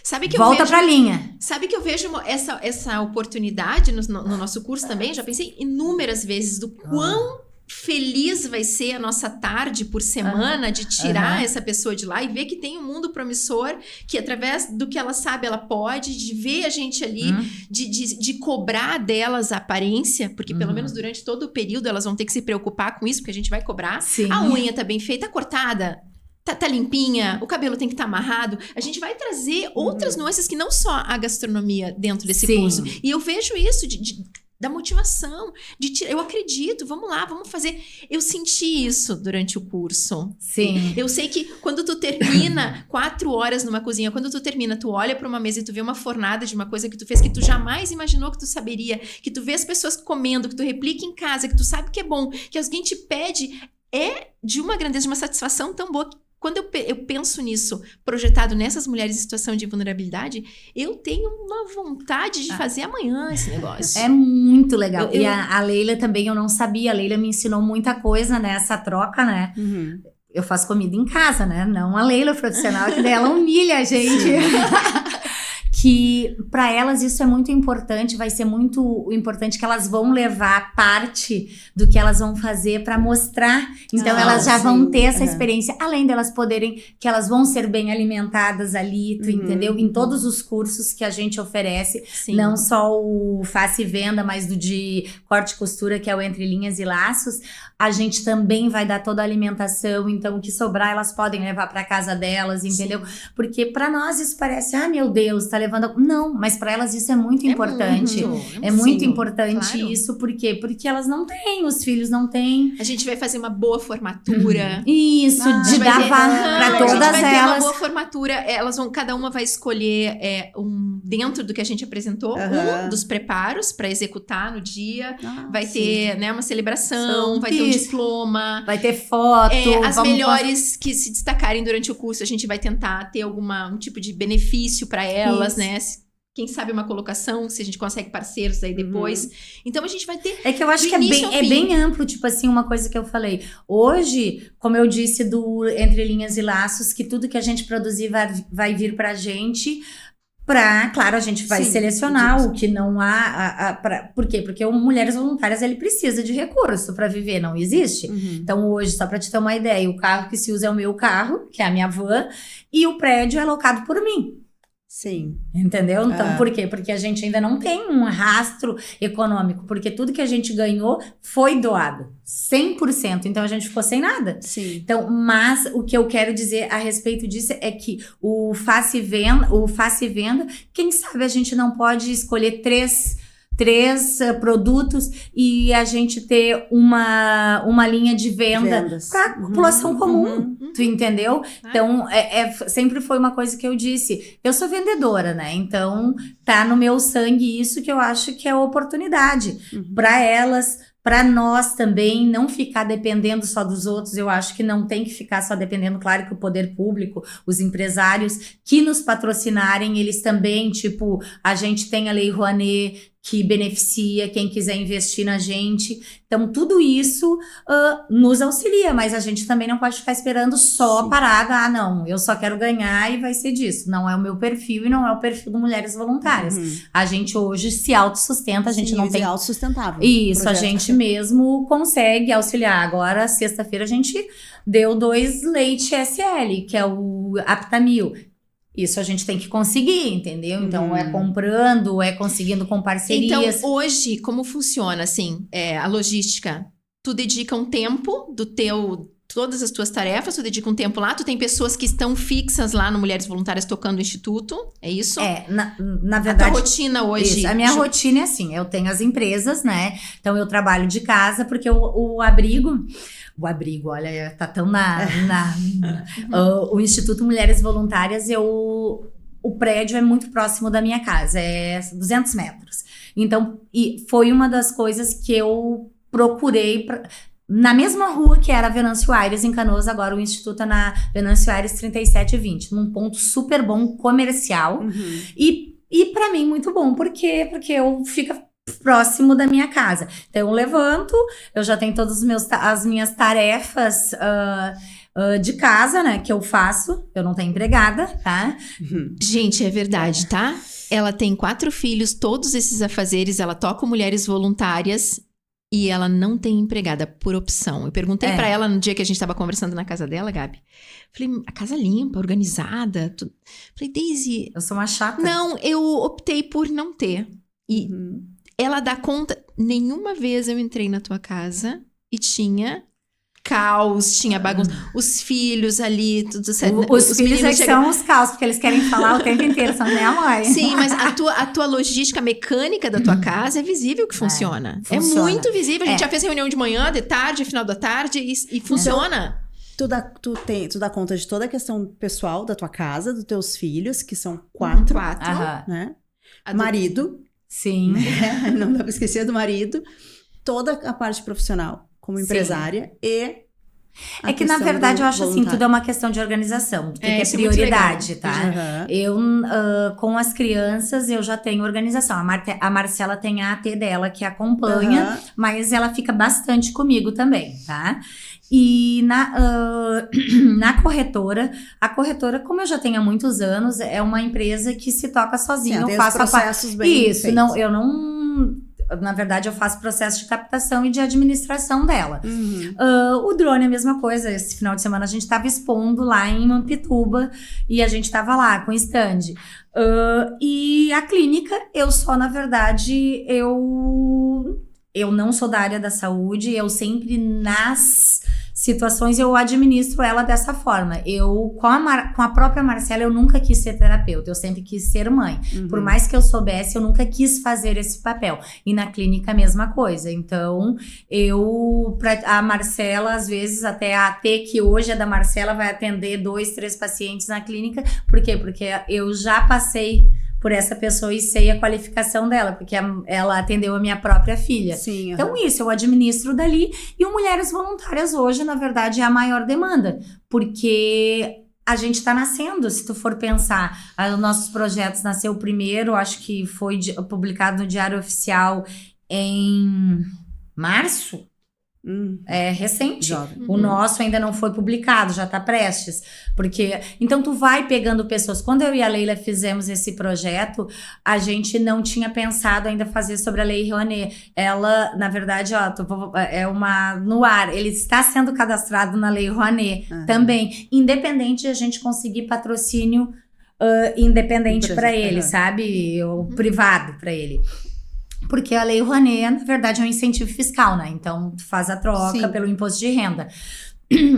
Sabe que Volta pra linha. Sabe que eu vejo essa oportunidade no nosso curso também? Já pensei inúmeras vezes do quão feliz vai ser a nossa tarde por semana de tirar essa pessoa de lá e ver que tem um mundo promissor, que através do que ela sabe, ela pode, de ver a gente ali, de cobrar delas a aparência, porque pelo menos durante todo o período elas vão ter que se preocupar com isso, porque a gente vai cobrar. Sim. A unha tá bem feita, tá cortada, tá limpinha, o cabelo tem que estar amarrado. A gente vai trazer outras nuances que não só a gastronomia dentro desse curso. E eu vejo isso da motivação, eu acredito, vamos lá, vamos fazer. Eu senti isso durante o curso. Sim. Eu sei que quando tu termina 4 horas numa cozinha, quando tu termina, tu olha pra uma mesa e tu vê uma fornada de uma coisa que tu fez, que tu jamais imaginou que tu saberia, que tu vê as pessoas comendo, que tu replica em casa, que tu sabe que é bom, que alguém te pede, é de uma grandeza, de uma satisfação tão boa. Quando eu penso nisso, projetado nessas mulheres em situação de vulnerabilidade, eu tenho uma vontade de fazer amanhã esse negócio. É muito legal. E a Leila também, eu não sabia. A Leila me ensinou muita coisa nessa troca, né? Eu faço comida em casa, né? Não a Leila profissional, que daí ela humilha a gente. Que para elas isso é muito importante, vai ser muito importante, que elas vão levar parte do que elas vão fazer para mostrar. Então elas já vão ter essa experiência, além delas poderem, que elas vão ser bem alimentadas ali, tu entendeu? Em todos os cursos que a gente oferece, não só o Faça e Venda, mas do de corte e costura, que é o Entre Linhas e Laços, a gente também vai dar toda a alimentação, então o que sobrar elas podem levar para casa delas, entendeu? Porque para nós isso parece, meu Deus, tá levando... Não, mas para elas isso é muito importante. É muito importante, claro. Isso, por quê? Porque elas não têm, os filhos não têm. A gente vai fazer uma boa formatura. Isso, de dar para todas elas. A gente vai ter uma boa formatura, cada uma vai escolher dentro do que a gente apresentou, um dos preparos para executar no dia. Vai ter, né, uma celebração, vai ter um diploma. Vai ter foto. As melhores que se destacarem durante o curso, a gente vai tentar ter um tipo de benefício para elas, né? quem sabe uma colocação, se a gente consegue parceiros aí depois. Então a gente vai ter... É que eu acho que é bem amplo, tipo assim, uma coisa que eu falei. Hoje, como eu disse do Entre Linhas e Laços, que tudo que a gente produzir vai vir pra gente... Claro, a gente vai selecionar o que não há... Por quê? Porque o Mulheres Voluntárias, ele precisa de recurso para viver, não existe? Então, hoje, só para te ter uma ideia, o carro que se usa é o meu carro, que é a minha van, e o prédio é alocado por mim. Sim. Entendeu? Então, por quê? Porque a gente ainda não tem um rastro econômico, porque tudo que a gente ganhou foi doado, 100%, então a gente ficou sem nada. Sim. Então, mas o que eu quero dizer a respeito disso é que o face e venda, quem sabe a gente não pode escolher três produtos e a gente ter uma linha de venda para a população comum, tu entendeu? Então, sempre foi uma coisa que eu disse, eu sou vendedora, né? Então, tá no meu sangue isso que eu acho que é oportunidade para elas, para nós também, não ficar dependendo só dos outros. Eu acho que não tem que ficar só dependendo, claro que o poder público, os empresários que nos patrocinarem, eles também, tipo, a gente tem a Lei Rouanet, que beneficia quem quiser investir na gente. Então, tudo isso nos auxilia, mas a gente também não pode ficar esperando só parada. Não, eu só quero ganhar e vai ser disso. Não é o meu perfil e não é o perfil do Mulheres Voluntárias. A gente hoje se autossustenta, a gente não tem... autossustentável. Isso, projeto. A gente mesmo consegue auxiliar. Agora, sexta-feira, a gente deu 2 leite SL, que é o Aptamil. Isso a gente tem que conseguir, entendeu? Então, é comprando, é conseguindo com parcerias. Então, hoje, como funciona, assim, a logística? Tu dedica um tempo todas as tuas tarefas, tu dedica um tempo lá, tu tem pessoas que estão fixas lá no Mulheres Voluntárias tocando o Instituto, é isso? Na verdade... A tua rotina hoje... Isso, a minha rotina é assim, eu tenho as empresas, né? Então, eu trabalho de casa, porque o abrigo... O abrigo, olha, tá tão o Instituto Mulheres Voluntárias, o prédio é muito próximo da minha casa, é 200 metros. Então, e foi uma das coisas que eu procurei... Na mesma rua que era Venâncio Aires, em Canoas, agora o Instituto é na Venâncio Aires 3720, num ponto super bom, comercial. E para mim, muito bom, porque eu fico próximo da minha casa. Então, eu levanto, eu já tenho todas as minhas tarefas de casa, né, que eu faço. Eu não tenho empregada, tá? Gente, é verdade, tá? Ela tem 4 filhos, todos esses afazeres, ela toca Mulheres Voluntárias e ela não tem empregada por opção. Eu perguntei pra ela no dia que a gente tava conversando na casa dela, Gabi. Falei, a casa limpa, organizada. Tudo. Falei, Daisy... Eu sou uma chata. Não, eu optei por não ter. E... Ela dá conta... Nenhuma vez eu entrei na tua casa e tinha caos, tinha bagunça. Os filhos ali, tudo certo. Os filhos é que são os caos, porque eles querem falar o tempo inteiro, são minha mãe. Sim, mas a tua logística mecânica da tua casa é visível que funciona. É muito visível. A gente já fez reunião de manhã, de tarde, final da tarde e funciona. Tu dá conta de toda a questão pessoal da tua casa, dos teus filhos, que são 4, né? Marido... Sim. Não dá pra esquecer do marido. Toda a parte profissional, como empresária. E é que, na verdade, eu acho assim, tudo é uma questão de organização. Que é prioridade, tá? Eu, com as crianças, eu já tenho organização. A Marcela tem a AT dela, que acompanha. Mas ela fica bastante comigo também, tá? E na corretora, a corretora, como eu já tenho há muitos anos, é uma empresa que se toca sozinha. Eu faço processos bem isso, na verdade, eu faço processo de captação e de administração dela. O drone é a mesma coisa. Esse final de semana a gente estava expondo lá em Mampituba e a gente estava lá com stand. E a clínica, na verdade, eu não sou da área da saúde, eu sempre nas situações eu administro ela dessa forma. Eu, com a própria Marcela, eu nunca quis ser terapeuta, eu sempre quis ser mãe. Por mais que eu soubesse, eu nunca quis fazer esse papel. E na clínica a mesma coisa. Então, a Marcela, às vezes, até a AT, que hoje é da Marcela, vai atender 2, 3 pacientes na clínica. Por quê? Porque eu já passei por essa pessoa e sei a qualificação dela, porque ela atendeu a minha própria filha. Sim, Então, isso, eu administro dali. E o Mulheres Voluntárias hoje, na verdade, é a maior demanda, porque a gente tá nascendo, se tu for pensar. Os nossos projetos nasceu primeiro, acho que foi publicado no Diário Oficial em março. É recente. Jovem. O nosso ainda não foi publicado, já tá prestes. Porque, então tu vai pegando pessoas. Quando eu e a Leila fizemos esse projeto, a gente não tinha pensado ainda fazer sobre a Lei Rouanet. Ela, na verdade, é uma no ar. Ele está sendo cadastrado na Lei Rouanet também. Independente de a gente conseguir patrocínio independente para ele, sabe? Privado para ele. Porque a Lei Rouanet, na verdade, é um incentivo fiscal, né? Então, tu faz a troca pelo imposto de renda.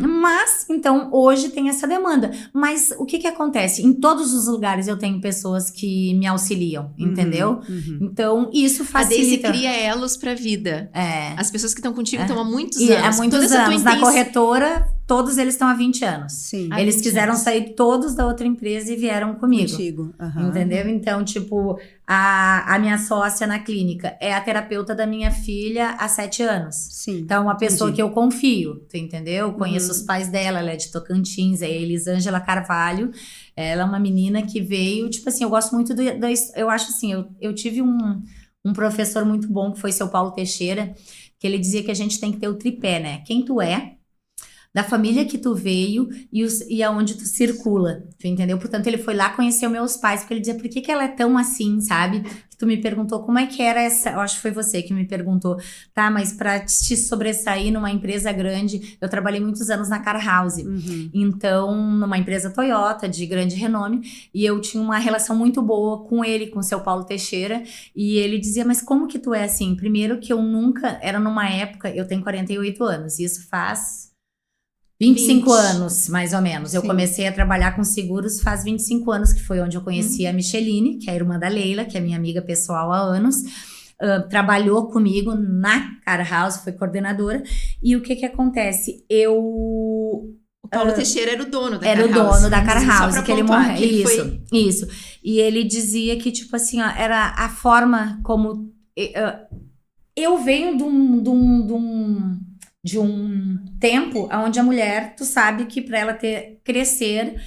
Mas, então, hoje tem essa demanda. Mas o que acontece? Em todos os lugares eu tenho pessoas que me auxiliam, entendeu? Então, isso facilita. A Daisy cria elos pra vida. As pessoas que estão contigo estão há muitos E anos. há muitos anos. Na corretora, todos eles estão há 20 anos. Sim. Eles quiseram sair todos da outra empresa e vieram comigo. Contigo. Entendeu? Então, tipo, a minha sócia na clínica é a terapeuta da minha filha há 7 anos. Sim. Então, é uma pessoa que eu confio, tu entendeu? Eu conheço os pais dela, ela é de Tocantins, é a Elisângela Carvalho. Ela é uma menina que veio, tipo assim, eu gosto muito eu acho assim, eu tive um professor muito bom, que foi seu Paulo Teixeira, que ele dizia que a gente tem que ter o tripé, né? Quem tu é, da família que tu veio e aonde tu circula, tu entendeu? Portanto, ele foi lá conhecer os meus pais, porque ele dizia, por que ela é tão assim, sabe? Tu me perguntou como é que era essa, eu acho que foi você que me perguntou, tá, mas pra te sobressair numa empresa grande, eu trabalhei muitos anos na Car House, então, numa empresa Toyota, de grande renome, e eu tinha uma relação muito boa com ele, com o seu Paulo Teixeira, e ele dizia, mas como que tu é assim? Primeiro que eu nunca, era numa época, eu tenho 48 anos, e isso faz 25 anos, mais ou menos. Eu comecei a trabalhar com seguros faz 25 anos, que foi onde eu conheci a Micheline, que é a irmã da Leila, que é minha amiga pessoal há anos. Trabalhou comigo na Car House, foi coordenadora. E o que acontece? O Paulo Teixeira era o dono da Car House. Era o dono da Car House, que ele morreu. Isso. E ele dizia que, tipo assim, ó, era a forma como... eu venho de um tempo onde a mulher, tu sabe que para ela crescer,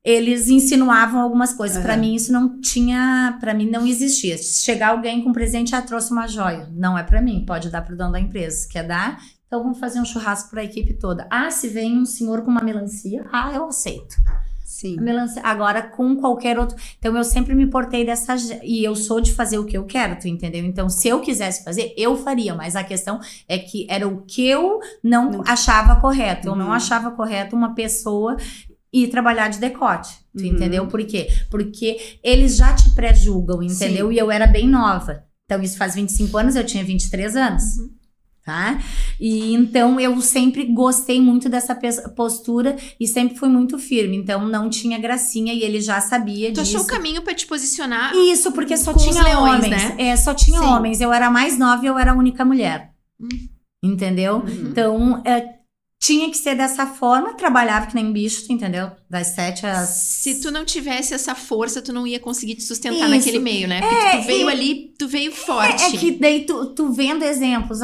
eles insinuavam algumas coisas. Para mim, isso não tinha, para mim não existia. Se chegar alguém com presente, trouxe uma joia. Não é para mim, pode dar pro dono da empresa. Quer dar? Então vamos fazer um churrasco para a equipe toda. Se vem um senhor com uma melancia, eu aceito. Sim. Melancia. Agora, com qualquer outro... Então, eu sempre me portei dessa... E eu sou de fazer o que eu quero, tu entendeu? Então, se eu quisesse fazer, eu faria. Mas a questão é que era o que eu não achava correto. Eu não achava correto uma pessoa ir trabalhar de decote, tu entendeu? Por quê? Porque eles já te pré-julgam, entendeu? E eu era bem nova. Então, isso faz 25 anos, eu tinha 23 anos. Tá? E então eu sempre gostei muito dessa postura e sempre fui muito firme, então não tinha gracinha e ele já sabia disso. Tu achou o caminho pra te posicionar? Isso, porque só tinha leões, homens, né? Só tinha homens, eu era mais nova e eu era a única mulher, entendeu? Então tinha que ser dessa forma, trabalhava que nem bicho, tu entendeu? Das 7 às... Se tu não tivesse essa força, tu não ia conseguir te sustentar naquele meio, né? Porque tu veio ali, tu veio forte. É que daí tu vendo exemplos,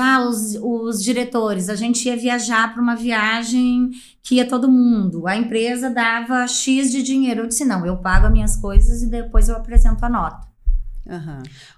os diretores, a gente ia viajar para uma viagem que ia todo mundo, a empresa dava X de dinheiro, eu disse, não, eu pago as minhas coisas e depois eu apresento a nota.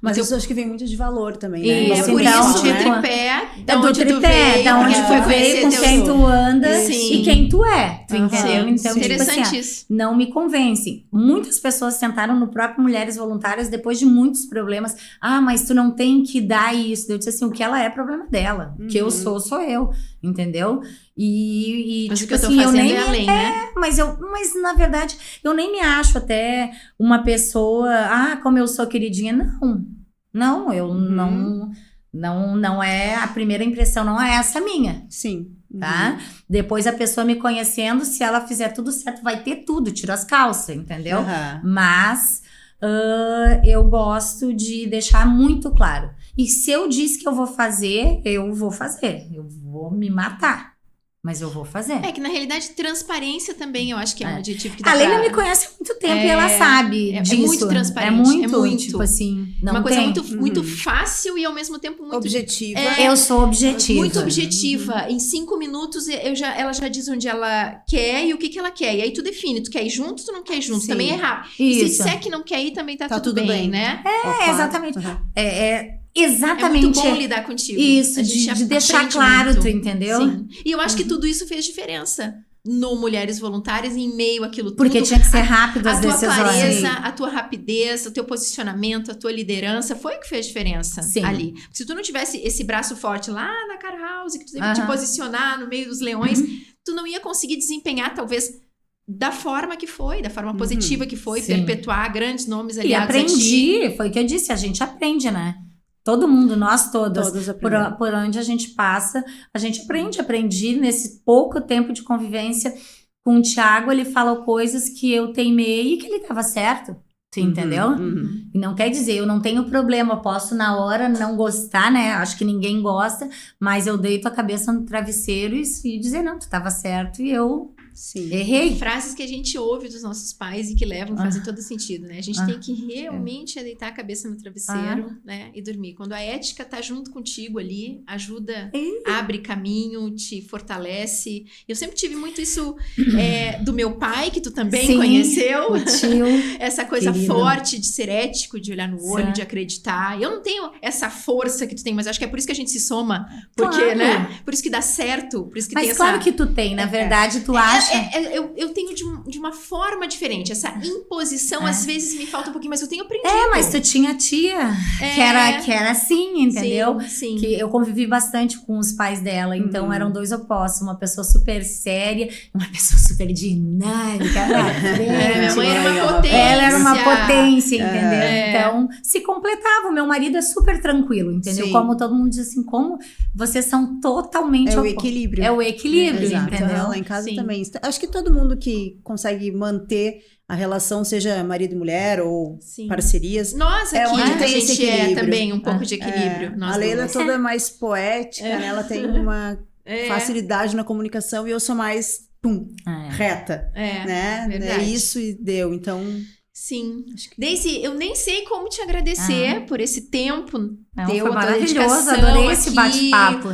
Mas isso acho que vem muito de valor também, né? E é por isso que o tripé, da onde tu veio, com quem tu andas e quem tu é, tu entendeu? Então, interessante tipo assim, isso. Não me convence. Muitas pessoas sentaram no próprio Mulheres Voluntárias depois de muitos problemas. Mas tu não tem que dar isso. Eu disse assim, o que ela é problema dela. O que eu sou eu, entendeu? Mas tipo o que eu tô assim, fazendo eu nem além, né? Mas na verdade, eu nem me acho até uma pessoa, como eu sou queridinha. Não, eu não é, a primeira impressão não é essa minha. Sim. Tá? Depois a pessoa me conhecendo, se ela fizer tudo certo, vai ter tudo, tira as calças, entendeu? Mas eu gosto de deixar muito claro. E se eu disse que eu vou fazer, eu vou fazer. Eu vou me matar. mas eu vou fazer. É que na realidade transparência também eu acho que é um adjetivo que dá A Leila me conhece há muito tempo e ela sabe disso. É muito transparente. É muito, tipo assim, não uma coisa tem. muito fácil e ao mesmo tempo muito... Objetiva. Eu sou objetiva. Muito objetiva. Em 5 minutos ela já diz onde ela quer e o que ela quer. E aí tu define, tu quer ir junto, tu não quer ir junto. Sim. Também é rápido. Isso. E se disser que não quer ir, também tá tudo bem, né? É, exatamente. Exatamente. É muito bom lidar contigo. Isso, de deixar claro, muito. Tu entendeu? Sim. E eu acho que tudo isso fez diferença no Mulheres Voluntárias, em meio àquilo tudo. Porque tinha que ser rápido as decisões. A tua clareza, a tua rapidez, o teu posicionamento, a tua liderança, foi o que fez diferença ali. Porque se tu não tivesse esse braço forte lá na Car House, que tu teve que te posicionar no meio dos leões, tu não ia conseguir desempenhar, talvez, da forma que foi, da forma positiva que foi, perpetuar grandes nomes aliados a ti. E aprendi, foi o que eu disse, a gente aprende, né? Todo mundo, nós todas, por onde a gente passa, a gente aprende. Aprendi nesse pouco tempo de convivência com o Thiago, ele falou coisas que eu teimei e que ele estava certo. Tu entendeu? E não quer dizer, eu não tenho problema, eu posso na hora não gostar, né? Acho que ninguém gosta, mas eu deito a cabeça no travesseiro e dizer, não, tu estava certo e eu errei. Frases que a gente ouve dos nossos pais e que fazem todo sentido, né? A gente tem que realmente deitar a cabeça no travesseiro, né? E dormir. Quando a ética tá junto contigo ali, ajuda, abre caminho, te fortalece. Eu sempre tive muito isso do meu pai, que tu também conheceu. O tio. Essa coisa forte de ser ético, de olhar no olho, de acreditar. Eu não tenho essa força que tu tem, mas acho que é por isso que a gente se soma. Porque, né? Por isso que dá certo, por isso que tem essa... Mas claro que tu tem, na verdade, tu acha... Eu tenho de uma forma diferente. Essa imposição, às vezes, me falta um pouquinho, mas eu tenho aprendido. Mas tu tinha a tia, que era assim, entendeu? Sim. Que eu convivi bastante com os pais dela, então eram dois opostos. Uma pessoa super séria, uma pessoa super dinâmica. Minha mãe era uma potência. Ela era uma potência, entendeu? Então, se completava. O meu marido é super tranquilo, entendeu? Como todo mundo diz assim, como vocês são totalmente... É o equilíbrio. É o equilíbrio, entendeu? Então, lá em casa também. Acho que todo mundo que consegue manter a relação, seja marido e mulher ou parcerias. Nós aqui onde a gente também um pouco de equilíbrio. A Leila é toda mais poética, né? Ela tem uma facilidade na comunicação e eu sou mais reta, né? Verdade. É isso e deu, então... Sim. Daisy, eu nem sei como te agradecer por esse tempo. Foi maravilhoso, adorei esse bate-papo.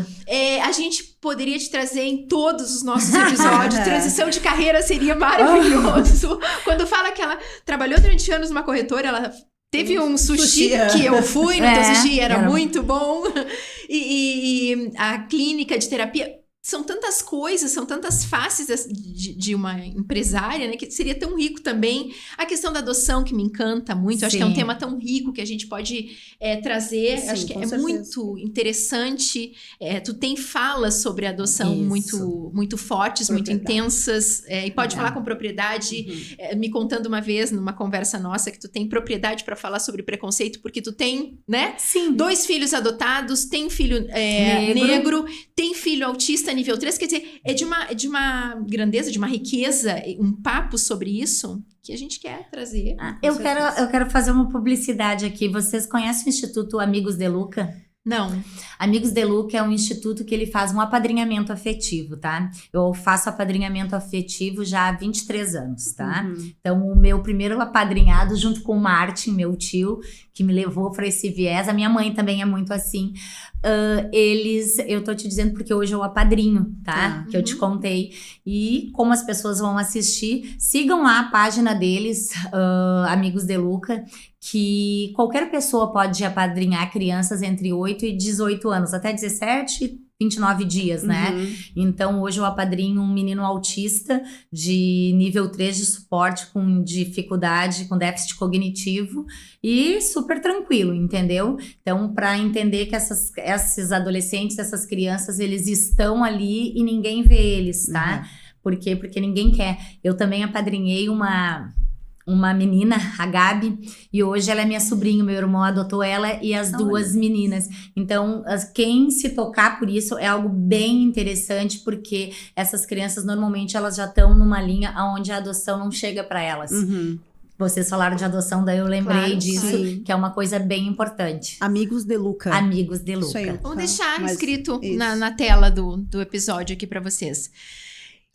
A gente poderia te trazer em todos os nossos episódios. Transição de carreira seria maravilhoso. Quando fala que ela trabalhou durante anos numa corretora, ela teve um sushi que eu fui no teu sushi, era muito bom. E a clínica de terapia... São tantas coisas, são tantas faces de uma empresária, né? Que seria tão rico também. A questão da adoção, que me encanta muito. Acho que é um tema tão rico que a gente pode trazer. Acho que é muito interessante. Tu tem falas sobre adoção muito fortes, muito intensas. E pode falar com propriedade. Me contando uma vez, numa conversa nossa, que tu tem propriedade para falar sobre preconceito, porque tu tem, né? 2 filhos adotados, tem filho negro, tem filho autista nível 3, quer dizer, é de uma grandeza, de uma riqueza, um papo sobre isso que a gente quer trazer. Eu quero fazer uma publicidade aqui. Vocês conhecem o Instituto Amigos de Luca? Não. Amigos de Luca é um instituto que ele faz um apadrinhamento afetivo, tá? Eu faço apadrinhamento afetivo já há 23 anos, tá? Então, o meu primeiro apadrinhado, junto com o Martin, meu tio, que me levou para esse viés, a minha mãe também é muito assim. Eu tô te dizendo porque hoje eu apadrinho, tá? Que eu te contei. E como as pessoas vão assistir, sigam lá a página deles, Amigos de Luca, que qualquer pessoa pode apadrinhar crianças entre 8 e 18 anos, até 17 e 29 dias, né? Então, hoje eu apadrinho um menino autista de nível 3 de suporte, com dificuldade, com déficit cognitivo e super tranquilo, entendeu? Então, para entender que esses adolescentes, essas crianças, eles estão ali e ninguém vê eles, tá? Por quê? Porque ninguém quer. Eu também apadrinhei uma menina, a Gabi, e hoje ela é minha sobrinha, meu irmão adotou ela e as duas meninas. Então, quem se tocar por isso é algo bem interessante, porque essas crianças, normalmente, elas já estão numa linha onde a adoção não chega para elas. Vocês falaram de adoção, daí eu lembrei Claro, disso, sim. que é uma coisa bem importante. Amigos de Luca. Amigos de Isso aí. Luca. Vamos deixar Mas escrito isso. na tela do episódio aqui pra vocês.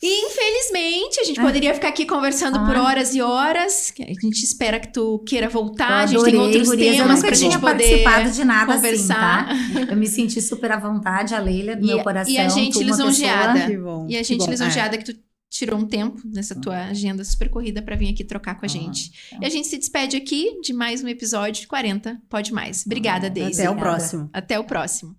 E, infelizmente, a gente poderia ficar aqui conversando por horas e horas. A gente espera que tu queira voltar. A gente tem outros gurias. temas Eu pra nunca gente tinha poder participado de nada conversar. assim, tá? Eu me senti super à vontade, a Leila, do meu coração. E a gente tu uma lisonjeada. pessoa- Que bom. E a que gente bom. lisonjeada que tu tirou um tempo nessa tua agenda super corrida pra vir aqui trocar com a gente. E a gente se despede aqui de mais um episódio de 40 Pode Mais. Obrigada, Daisy. Até o Obrigada. próximo. Até o próximo.